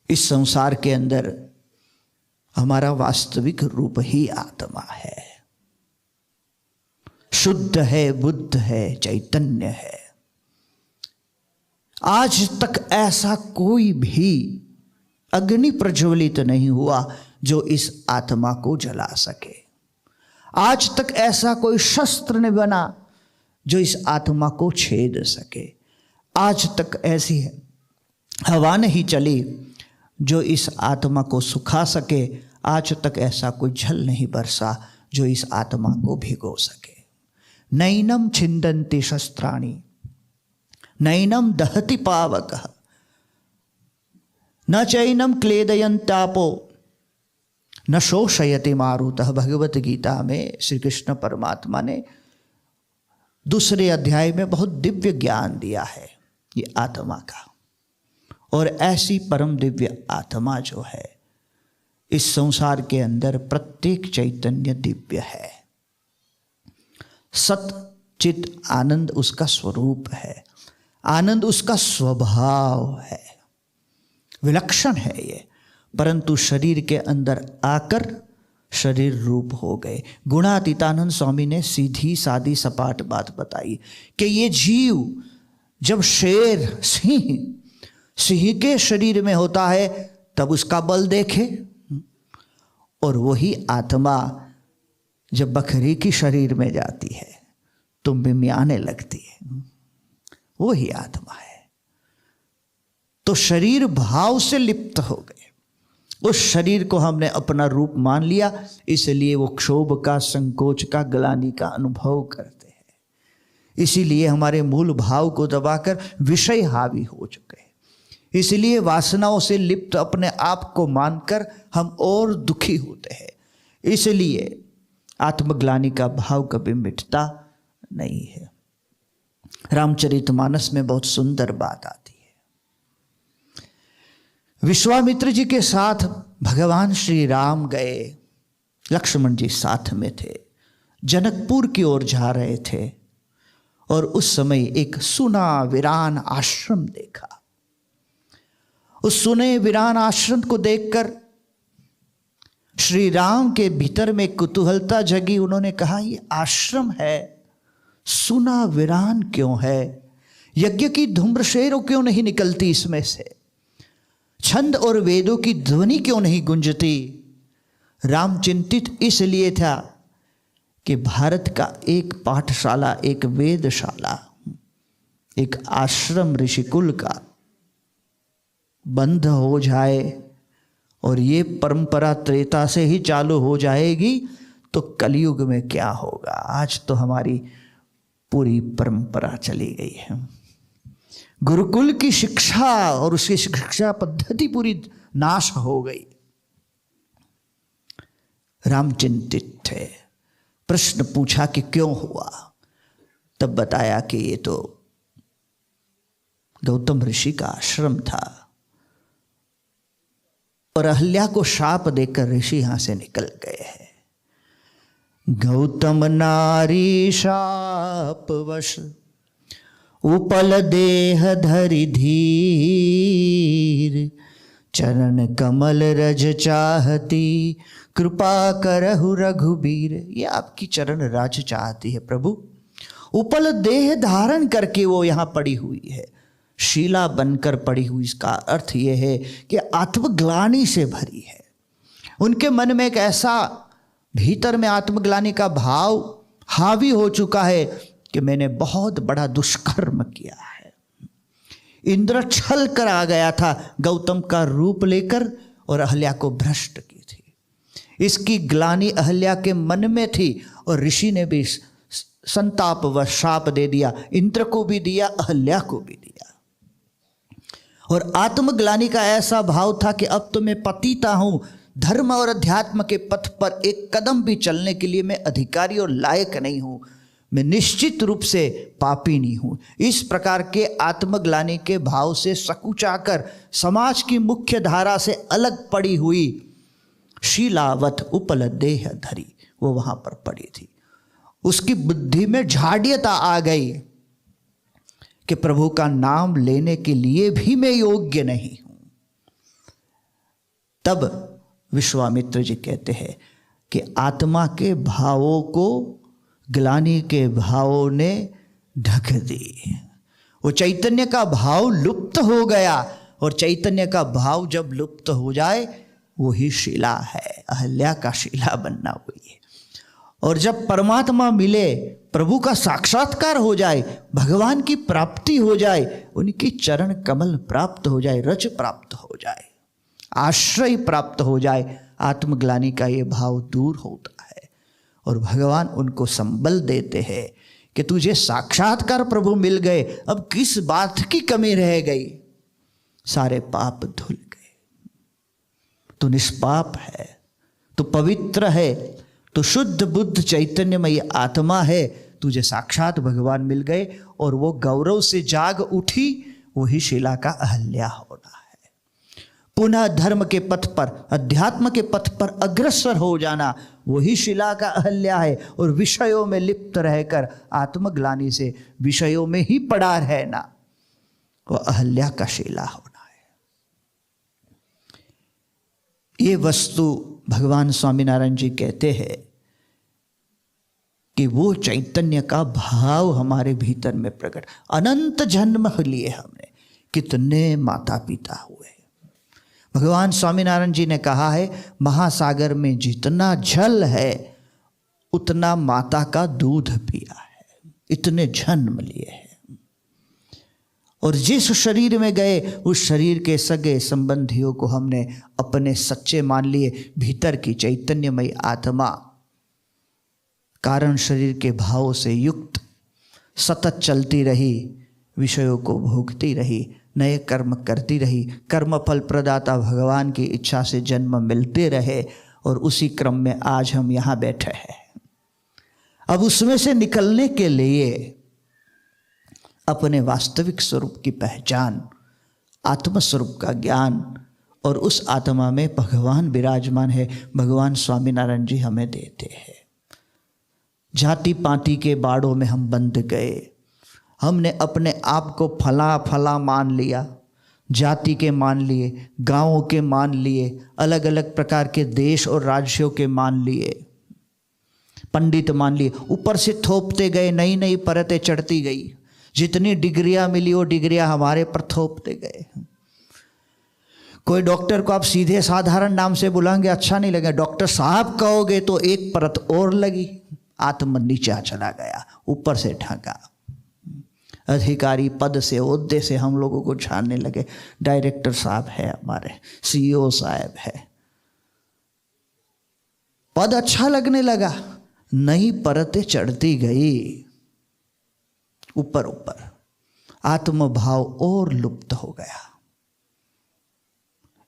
इस संसार के अंदर हमारा वास्तविक रूप ही आत्मा है, शुद्ध है, बुद्ध है, चैतन्य है। आज तक ऐसा कोई भी अग्नि प्रज्वलित नहीं हुआ जो इस आत्मा को जला सके। आज तक ऐसा कोई शस्त्र नहीं बना जो इस आत्मा को छेद सके। आज तक ऐसी हवा नहीं चली जो इस आत्मा को सुखा सके। आज तक ऐसा कोई जल नहीं बरसा जो इस आत्मा को भिगो सके। नैनम छिंदन्ति शस्त्राणि नैनम दहति पावकः न चैनम क्लेदयन्तापो न शोषयति मारुतः। भगवत गीता में श्री कृष्ण परमात्मा ने 2 अध्याय में बहुत दिव्य ज्ञान दिया है ये आत्मा का। और ऐसी परम दिव्य आत्मा जो है, इस संसार के अंदर प्रत्येक चैतन्य दिव्य है। सत चित आनंद उसका स्वरूप है, आनंद उसका स्वभाव है, विलक्षण है ये। परंतु शरीर के अंदर आकर शरीर रूप हो गए। गुणातीतानंद स्वामी ने सीधी सादी सपाट बात बताई कि ये जीव जब शेर सिंह के शरीर में होता है तब उसका बल देखे, और वही आत्मा जब बकरी की शरीर में जाती है तो मिमियाने लगती है, वही आत्मा है। तो शरीर भाव से लिप्त हो गए। उस शरीर को हमने अपना रूप मान लिया, इसलिए वो क्षोभ का, संकोच का, ग्लानि का अनुभव करते हैं। इसीलिए हमारे मूल भाव को दबाकर विषय हावी हो चुके हैं। इसलिए वासनाओं से लिप्त अपने आप को मानकर हम और दुखी होते हैं। इसलिए आत्मग्लानि का भाव कभी मिटता नहीं है। रामचरितमानस में बहुत सुंदर बात आती है। विश्वामित्र जी के साथ भगवान श्री राम गए, लक्ष्मण जी साथ में थे, जनकपुर की ओर जा रहे थे, और उस समय एक सुना वीरान आश्रम देखा। उस सुने वीरान आश्रम को देखकर श्री राम के भीतर में कुतूहलता जगी। उन्होंने कहा, ये आश्रम है, सुना वीरान क्यों है? यज्ञ की धूम्रशेरों क्यों नहीं निकलती इसमें से? छंद और वेदों की ध्वनि क्यों नहीं गुंजती? राम चिंतित इसलिए था कि भारत का एक पाठशाला, एक वेदशाला, एक आश्रम ऋषिकुल का बंद हो जाए और ये परंपरा त्रेता से ही चालू हो जाएगी तो कलयुग में क्या होगा। आज तो हमारी पूरी परंपरा चली गई है, गुरुकुल की शिक्षा और उसकी शिक्षा पद्धति पूरी नाश हो गई। राम चिंतित थे, प्रश्न पूछा कि क्यों हुआ। तब बताया कि ये तो गौतम ऋषि का आश्रम था और अहल्या को शाप देकर ऋषि यहां से निकल गए हैं। गौतम नारी शाप वश उपल देह धरि धीर, चरण कमल रज चाहती कृपा करहु रघुबीर। ये आपकी चरण राज चाहती है प्रभु। उपल देह धारण करके वो यहाँ पड़ी हुई है, शीला बनकर पड़ी हुई। इसका अर्थ ये है कि आत्मग्लानि से भरी है। उनके मन में एक ऐसा भीतर में आत्मग्लानि का भाव हावी हो चुका है कि मैंने बहुत बड़ा दुष्कर्म किया है। इंद्र छल कर आ गया था गौतम का रूप लेकर और अहल्या को भ्रष्ट की थी। इसकी ग्लानि अहल्या के मन में थी और ऋषि ने भी संताप व शाप दे दिया, इंद्र को भी दिया, अहल्या को भी दिया। और आत्मग्लानि का ऐसा भाव था कि अब तो मैं पतिता हूं, धर्म और अध्यात्म के पथ पर एक कदम भी चलने के लिए मैं अधिकारी और लायक नहीं हूं, मैं निश्चित रूप से पापी नहीं हूं। इस प्रकार के आत्मग्लानि के भाव से सकुचाकर समाज की मुख्य धारा से अलग पड़ी हुई शीलावत उपल देह धरी वो वहां पर पड़ी थी। उसकी बुद्धि में झाड़ियता आ गई कि प्रभु का नाम लेने के लिए भी मैं योग्य नहीं हूं। तब विश्वामित्र जी कहते हैं कि आत्मा के भावों को ग्लानि के भावों ने ढक दी। वो चैतन्य का भाव लुप्त हो गया और चैतन्य का भाव जब लुप्त हो जाए वही शिला है, अहल्या का शिला बनना हुई है। और जब परमात्मा मिले, प्रभु का साक्षात्कार हो जाए, भगवान की प्राप्ति हो जाए, उनकी चरण कमल प्राप्त हो जाए, रज प्राप्त हो जाए, आश्रय प्राप्त हो जाए, आत्मग्लानि का ये भाव दूर होता है और भगवान उनको संबल देते हैं कि तुझे साक्षात्कार प्रभु मिल गए, अब किस बात की कमी रह गई, सारे पाप धुल गए, तू निष्पाप है, तू पवित्र है, तो शुद्ध बुद्ध चैतन्यमयी आत्मा है, तुझे साक्षात भगवान मिल गए। और वो गौरव से जाग उठी, वही शिला का अहल्या होना है। पुनः धर्म के पथ पर, अध्यात्म के पथ पर अग्रसर हो जाना, वही शिला का अहल्या है। और विषयों में लिप्त रहकर आत्मग्लानि से विषयों में ही पड़ा रहना, वो अहल्या का शिला होना है। ये वस्तु भगवान स्वामीनारायण जी कहते हैं कि वो चैतन्य का भाव हमारे भीतर में प्रकट। अनंत जन्म लिए हमने, कितने माता पिता हुए। भगवान स्वामीनारायण जी ने कहा है, महासागर में जितना जल है उतना माता का दूध पिया है, इतने जन्म लिए हैं। और जिस शरीर में गए उस शरीर के सगे संबंधियों को हमने अपने सच्चे मान लिए। भीतर की चैतन्यमयी आत्मा कारण शरीर के भावों से युक्त सतत चलती रही, विषयों को भोगती रही, नए कर्म करती रही, कर्म फल प्रदाता भगवान की इच्छा से जन्म मिलते रहे और उसी क्रम में आज हम यहाँ बैठे हैं। अब उसमें से निकलने के लिए अपने वास्तविक स्वरूप की पहचान, आत्मस्वरूप का ज्ञान, और उस आत्मा में भगवान विराजमान है, भगवान स्वामीनारायण जी हमें देते हैं। जाति पाति के बाड़ों में हम बंध गए, हमने अपने आप को फला फला मान लिया, जाति के मान लिए, गांवों के मान लिए, अलग अलग प्रकार के देश और राज्यों के मान लिए, पंडित मान लिए, ऊपर से थोपते गए, नई नई परतें चढ़ती गई, जितनी डिग्रियां मिली वो डिग्रियां हमारे पर थोपते गए। कोई डॉक्टर को आप सीधे साधारण नाम से बुलाएंगे अच्छा नहीं लगेगा, डॉक्टर साहब कहोगे तो एक परत और लगी, आत्म नीचा चला गया, ऊपर से ढका। अधिकारी पद से, ओहदे से हम लोगों को छानने लगे, डायरेक्टर साहब है हमारे, CEO साहब है, पद अच्छा लगने लगा, नई परतें चढ़ती गई ऊपर ऊपर, आत्मभाव और लुप्त हो गया।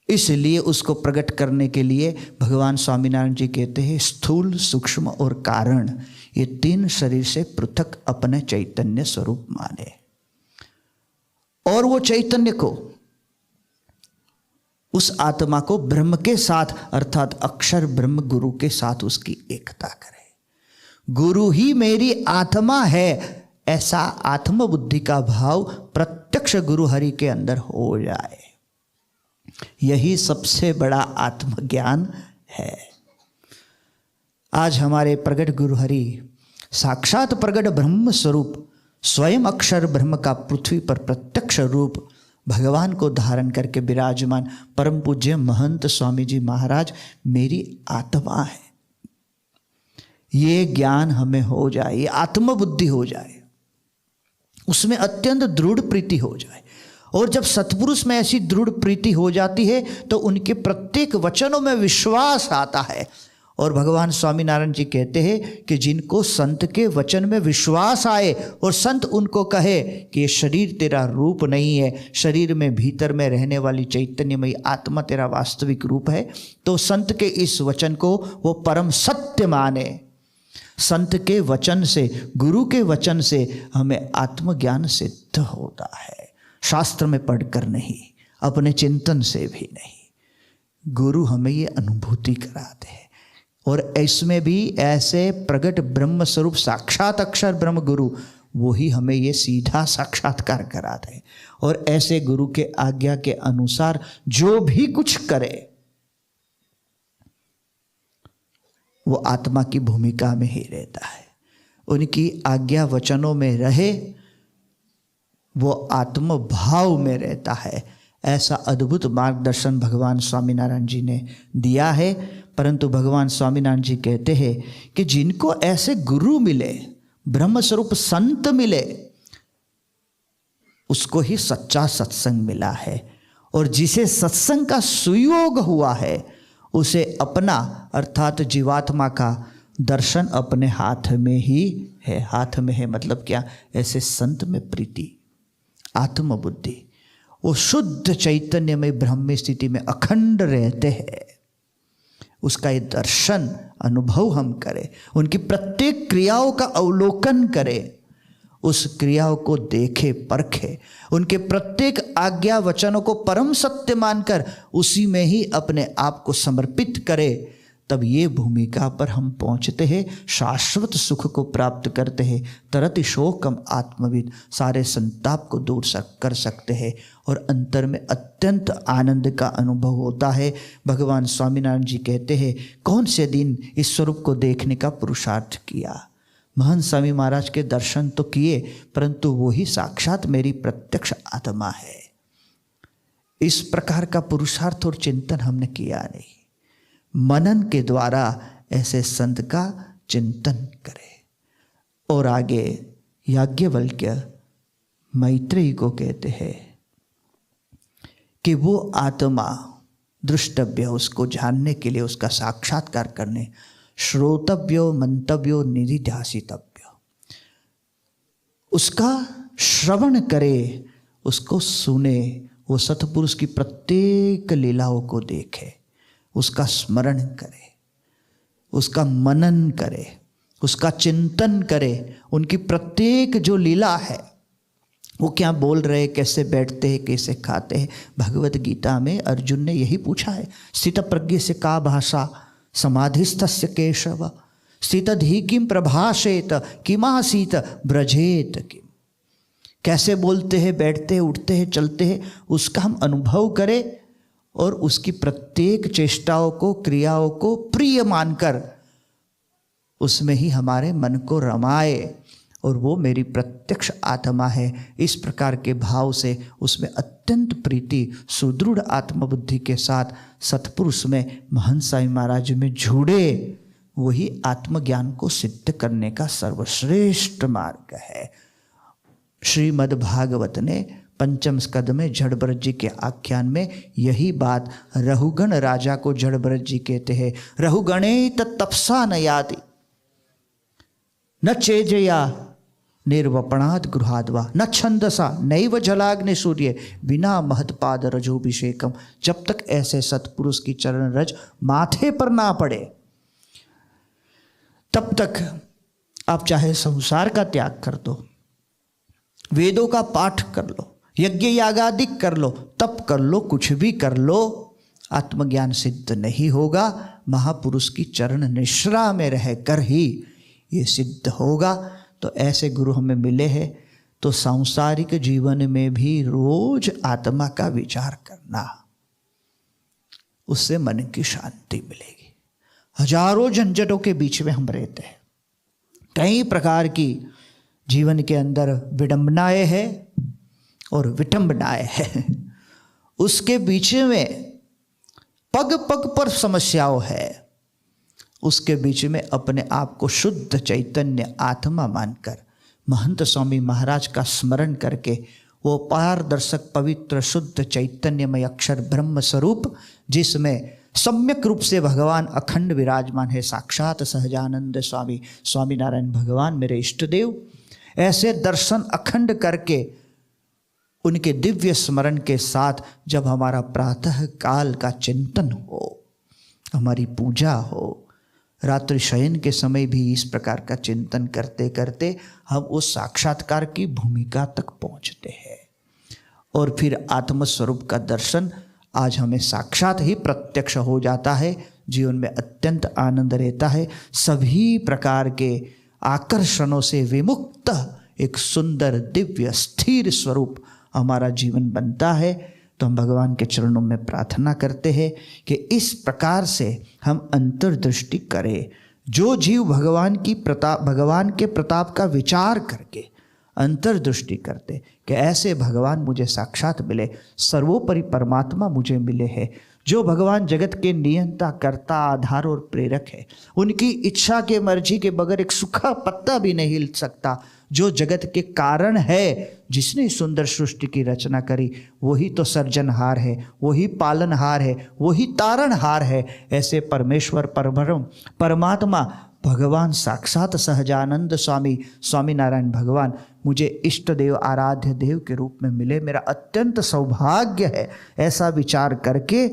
इसलिए उसको प्रकट करने के लिए भगवान स्वामीनारायण जी कहते हैं स्थूल, सूक्ष्म और कारण, ये तीन शरीर से पृथक अपने चैतन्य स्वरूप माने और वो चैतन्य को, उस आत्मा को ब्रह्म के साथ अर्थात अक्षर ब्रह्म गुरु के साथ उसकी एकता करे। गुरु ही मेरी आत्मा है, ऐसा आत्मबुद्धि का भाव प्रत्यक्ष गुरु हरि के अंदर हो जाए, यही सबसे बड़ा आत्मज्ञान है। आज हमारे प्रगट गुरु हरि साक्षात प्रगट ब्रह्म स्वरूप स्वयं अक्षर ब्रह्म का पृथ्वी पर प्रत्यक्ष रूप भगवान को धारण करके विराजमान परम पूज्य महंत स्वामी जी महाराज मेरी आत्मा है, ये ज्ञान हमें हो जाए, ये आत्मबुद्धि हो जाए, उसमें अत्यंत दृढ़ प्रीति हो जाए। और जब सत्पुरुष में ऐसी दृढ़ प्रीति हो जाती है तो उनके प्रत्येक वचनों में विश्वास आता है। और भगवान स्वामीनारायण जी कहते हैं कि जिनको संत के वचन में विश्वास आए और संत उनको कहे कि ये शरीर तेरा रूप नहीं है, शरीर में भीतर में रहने वाली चैतन्यमयी आत्मा तेरा वास्तविक रूप है, तो संत के इस वचन को वो परम सत्य माने। संत के वचन से, गुरु के वचन से हमें आत्मज्ञान सिद्ध होता है, शास्त्र में पढ़कर नहीं, अपने चिंतन से भी नहीं। गुरु हमें ये अनुभूति कराते हैं और इसमें भी ऐसे प्रगट ब्रह्म स्वरूप साक्षात अक्षर ब्रह्म गुरु, वो ही हमें ये सीधा साक्षात्कार कराते हैं। और ऐसे गुरु के आज्ञा के अनुसार जो भी कुछ करे वो आत्मा की भूमिका में ही रहता है, उनकी आज्ञा वचनों में रहे, वो आत्म भाव में रहता है। ऐसा अद्भुत मार्गदर्शन भगवान स्वामीनारायण जी ने दिया है। परंतु भगवान स्वामीनारायण जी कहते हैं कि जिनको ऐसे गुरु मिले, ब्रह्म स्वरूप संत मिले, उसको ही सच्चा सत्संग मिला है। और जिसे सत्संग का सुयोग हुआ है उसे अपना अर्थात जीवात्मा का दर्शन अपने हाथ में ही है। हाथ में है मतलब क्या? ऐसे संत में प्रीति, आत्मबुद्धि, वो शुद्ध चैतन्य में ब्रह्म स्थिति में अखंड रहते हैं। उसका ये दर्शन अनुभव हम करें, उनकी प्रत्येक क्रियाओं का अवलोकन करें, उस क्रियाओं को देखे परखे, उनके प्रत्येक आज्ञा वचनों को परम सत्य मानकर उसी में ही अपने आप को समर्पित करें, तब ये भूमिका पर हम पहुँचते हैं, शाश्वत सुख को प्राप्त करते हैं। तरति शोकम आत्मविद, सारे संताप को दूर कर सकते हैं और अंतर में अत्यंत आनंद का अनुभव होता है। भगवान स्वामीनारायण जी कहते हैं, कौन से दिन इस स्वरूप को देखने का पुरुषार्थ किया? महंत स्वामी महाराज के दर्शन तो किए, परंतु वो ही साक्षात मेरी प्रत्यक्ष आत्मा है। इस प्रकार का पुरुषार्थ और चिंतन हमने किया नहीं। मनन के द्वारा ऐसे संत का चिंतन करें। और आगे याज्ञवल्क्य मैत्रेयी को कहते हैं कि वो आत्मा दृष्टव्य, उसको जानने के लिए, उसका साक्षात्कार करने, श्रोतव्यो मंतव्यो निधिध्यासितव्यो, उसका श्रवण करे, उसको सुने, वो सतपुरुष की प्रत्येक लीलाओं को देखे, उसका स्मरण करे, उसका मनन करे, उसका चिंतन करे। उनकी प्रत्येक जो लीला है, वो क्या बोल रहे, कैसे बैठते हैं, कैसे खाते हैं। भगवत गीता में अर्जुन ने यही पूछा है, स्थित प्रज्ञ से का भाषा समाधिस्थस्य केशव, स्थितधि किम प्रभाषेत किमासीत ब्रजेत किम। कैसे बोलते हैं, बैठते हैं, उठते हैं, चलते हैं, उसका हम अनुभव करें और उसकी प्रत्येक चेष्टाओं को, क्रियाओं को प्रिय मानकर उसमें ही हमारे मन को रमाए और वो मेरी प्रत्यक्ष आत्मा है। इस प्रकार के भाव से उसमें अत्यंत प्रीति, सुदृढ़ आत्मबुद्धि के साथ सतपुरुष में, महंत स्वामी महाराज में जुड़े, वही आत्मज्ञान को सिद्ध करने का सर्वश्रेष्ठ मार्ग है। श्रीमद् भागवत ने पंचम स्कंद में जड़भरत जी के आख्यान में यही बात रहुगण राजा को जड़भरत जी कहते हैं। रहुगणे तपसा न याति न चेजया निर्वपणाद गृहाद्वा न छंदसा नैव जलाग्नि सूर्य बिना महत्पाद रजोभिषेकम। जब तक ऐसे सत्पुरुष की चरण रज माथे पर ना पड़े तब तक आप चाहे संसार का त्याग कर दो, वेदों का पाठ कर लो, यज्ञ यागादिक कर लो, तप कर लो, कुछ भी कर लो, आत्मज्ञान सिद्ध नहीं होगा। महापुरुष की चरण निश्रा में रहकर ही ये सिद्ध होगा। तो ऐसे गुरु हमें मिले हैं तो सांसारिक जीवन में भी रोज आत्मा का विचार करना, उससे मन की शांति मिलेगी। हजारों झंझटों के बीच में हम रहते हैं, कई प्रकार की जीवन के अंदर विडंबनाएं हैं और विटंबनाएं हैं, उसके बीच में पग पग पर समस्याओं है, उसके बीच में अपने आप को शुद्ध चैतन्य आत्मा मानकर महंत स्वामी महाराज का स्मरण करके वो पारदर्शक पवित्र शुद्ध चैतन्यमय अक्षर ब्रह्म स्वरूप जिसमें सम्यक रूप से भगवान अखंड विराजमान है, साक्षात सहजानंद स्वामी स्वामीनारायण भगवान मेरे इष्ट देव, ऐसे दर्शन अखंड करके उनके दिव्य स्मरण के साथ जब हमारा प्रातः काल का चिंतन हो, हमारी पूजा हो, रात्रि शयन के समय भी इस प्रकार का चिंतन करते करते हम उस साक्षात्कार की भूमिका तक पहुंचते हैं और फिर आत्मस्वरूप का दर्शन आज हमें साक्षात ही प्रत्यक्ष हो जाता है। जीवन में अत्यंत आनंद रहता है, सभी प्रकार के आकर्षणों से विमुक्त एक सुंदर दिव्य स्थिर स्वरूप हमारा जीवन बनता है। तो हम भगवान के चरणों में प्रार्थना करते हैं कि इस प्रकार से हम अंतर्दृष्टि करें। जो जीव भगवान के प्रताप का विचार करके अंतर्दृष्टि करते कि ऐसे भगवान मुझे साक्षात मिले, सर्वोपरि परमात्मा मुझे मिले हैं, जो भगवान जगत के नियंता कर्ता आधार और प्रेरक है, उनकी इच्छा के मर्जी के बगैर एक सूखा पत्ता भी नहीं हिल सकता, जो जगत के कारण है, जिसने सुंदर सृष्टि की रचना करी वही तो सर्जनहार है, वही पालनहार है, वही तारणहार है। ऐसे परमेश्वर परब्रह्म परमात्मा भगवान साक्षात सहजानंद स्वामी स्वामीनारायण भगवान मुझे इष्ट देव आराध्य देव के रूप में मिले, मेरा अत्यंत सौभाग्य है। ऐसा विचार करके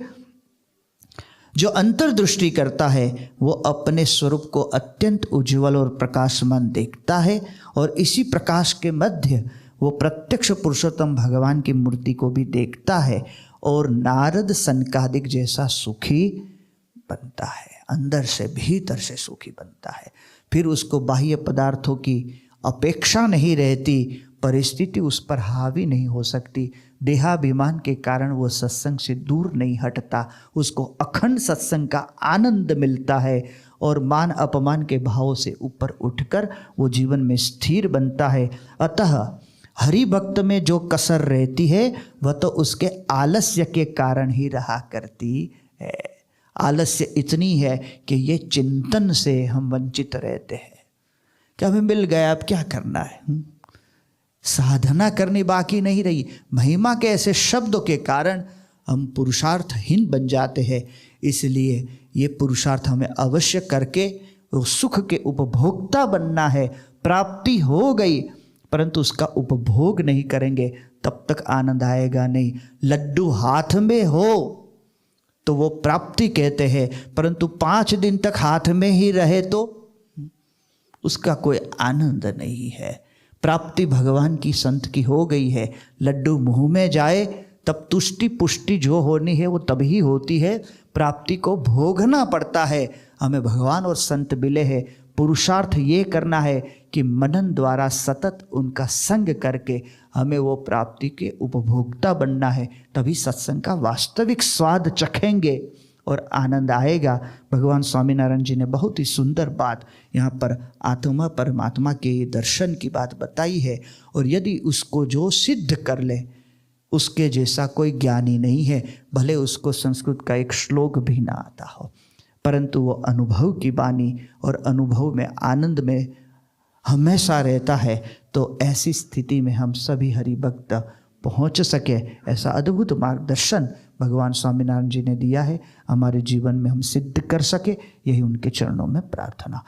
जो अंतर्दृष्टि करता है वो अपने स्वरूप को अत्यंत उज्ज्वल और प्रकाशमान देखता है और इसी प्रकाश के मध्य वो प्रत्यक्ष पुरुषोत्तम भगवान की मूर्ति को भी देखता है और नारद सनकादिक जैसा सुखी बनता है, अंदर से भीतर से सुखी बनता है। फिर उसको बाह्य पदार्थों की अपेक्षा नहीं रहती, परिस्थिति उस पर हावी नहीं हो सकती, देहाभिमान के कारण वो सत्संग से दूर नहीं हटता, उसको अखंड सत्संग का आनंद मिलता है और मान अपमान के भाव से ऊपर उठकर वो जीवन में स्थिर बनता है। अतः हरि भक्त में जो कसर रहती है वह तो उसके आलस्य के कारण ही रहा करती है। आलस्य इतनी है कि ये चिंतन से हम वंचित रहते हैं कि हमें मिल गया अब क्या करना है, साधना करनी बाकी नहीं रही। महिमा के ऐसे शब्दों के कारण हम पुरुषार्थहीन बन जाते हैं, इसलिए ये पुरुषार्थ हमें अवश्य करके वो सुख के उपभोक्ता बनना है। प्राप्ति हो गई परंतु उसका उपभोग नहीं करेंगे तब तक आनंद आएगा नहीं। लड्डू हाथ में हो तो वो प्राप्ति कहते हैं, परंतु 5 दिन तक हाथ में ही रहे तो उसका कोई आनंद नहीं है। प्राप्ति भगवान की संत की हो गई है, लड्डू मुंह में जाए तब तुष्टि पुष्टि जो होनी है वो तभी होती है, प्राप्ति को भोगना पड़ता है। हमें भगवान और संत मिले हैं, पुरुषार्थ ये करना है कि मनन द्वारा सतत उनका संग करके हमें वो प्राप्ति के उपभोक्ता बनना है, तभी सत्संग का वास्तविक स्वाद चखेंगे और आनंद आएगा। भगवान स्वामीनारायण जी ने बहुत ही सुंदर बात यहाँ पर आत्मा परमात्मा के दर्शन की बात बताई है, और यदि उसको जो सिद्ध कर ले उसके जैसा कोई ज्ञानी नहीं है, भले उसको संस्कृत का एक श्लोक भी ना आता हो, परंतु वो अनुभव की वाणी और अनुभव में आनंद में हमेशा रहता है। तो ऐसी स्थिति में हम सभी हरि भक्त पहुंच सके, ऐसा अद्भुत मार्गदर्शन भगवान स्वामीनारायण जी ने दिया है। हमारे जीवन में हम सिद्ध कर सके, यही उनके चरणों में प्रार्थना।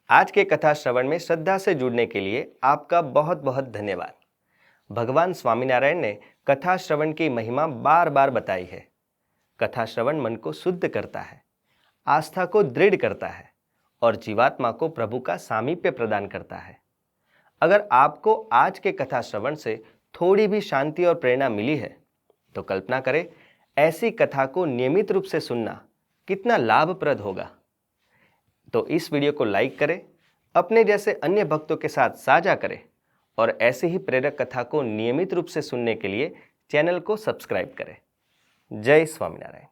आज के कथा श्रवण में श्रद्धा से जुड़ने के लिए आपका बहुत बहुत धन्यवाद। भगवान स्वामीनारायण ने कथा श्रवण की महिमा बार बार बताई है। कथा श्रवण मन को शुद्ध करता है, आस्था को दृढ़ करता है और जीवात्मा को प्रभु का सामीप्य प्रदान करता है। अगर आपको आज के कथा श्रवण से थोड़ी भी शांति और प्रेरणा मिली है तो कल्पना करें, ऐसी कथा को नियमित रूप से सुनना कितना लाभप्रद होगा। तो इस वीडियो को लाइक करें, अपने जैसे अन्य भक्तों के साथ साझा करें और ऐसी ही प्रेरक कथा को नियमित रूप से सुनने के लिए चैनल को सब्सक्राइब करें। जय स्वामीनारायण।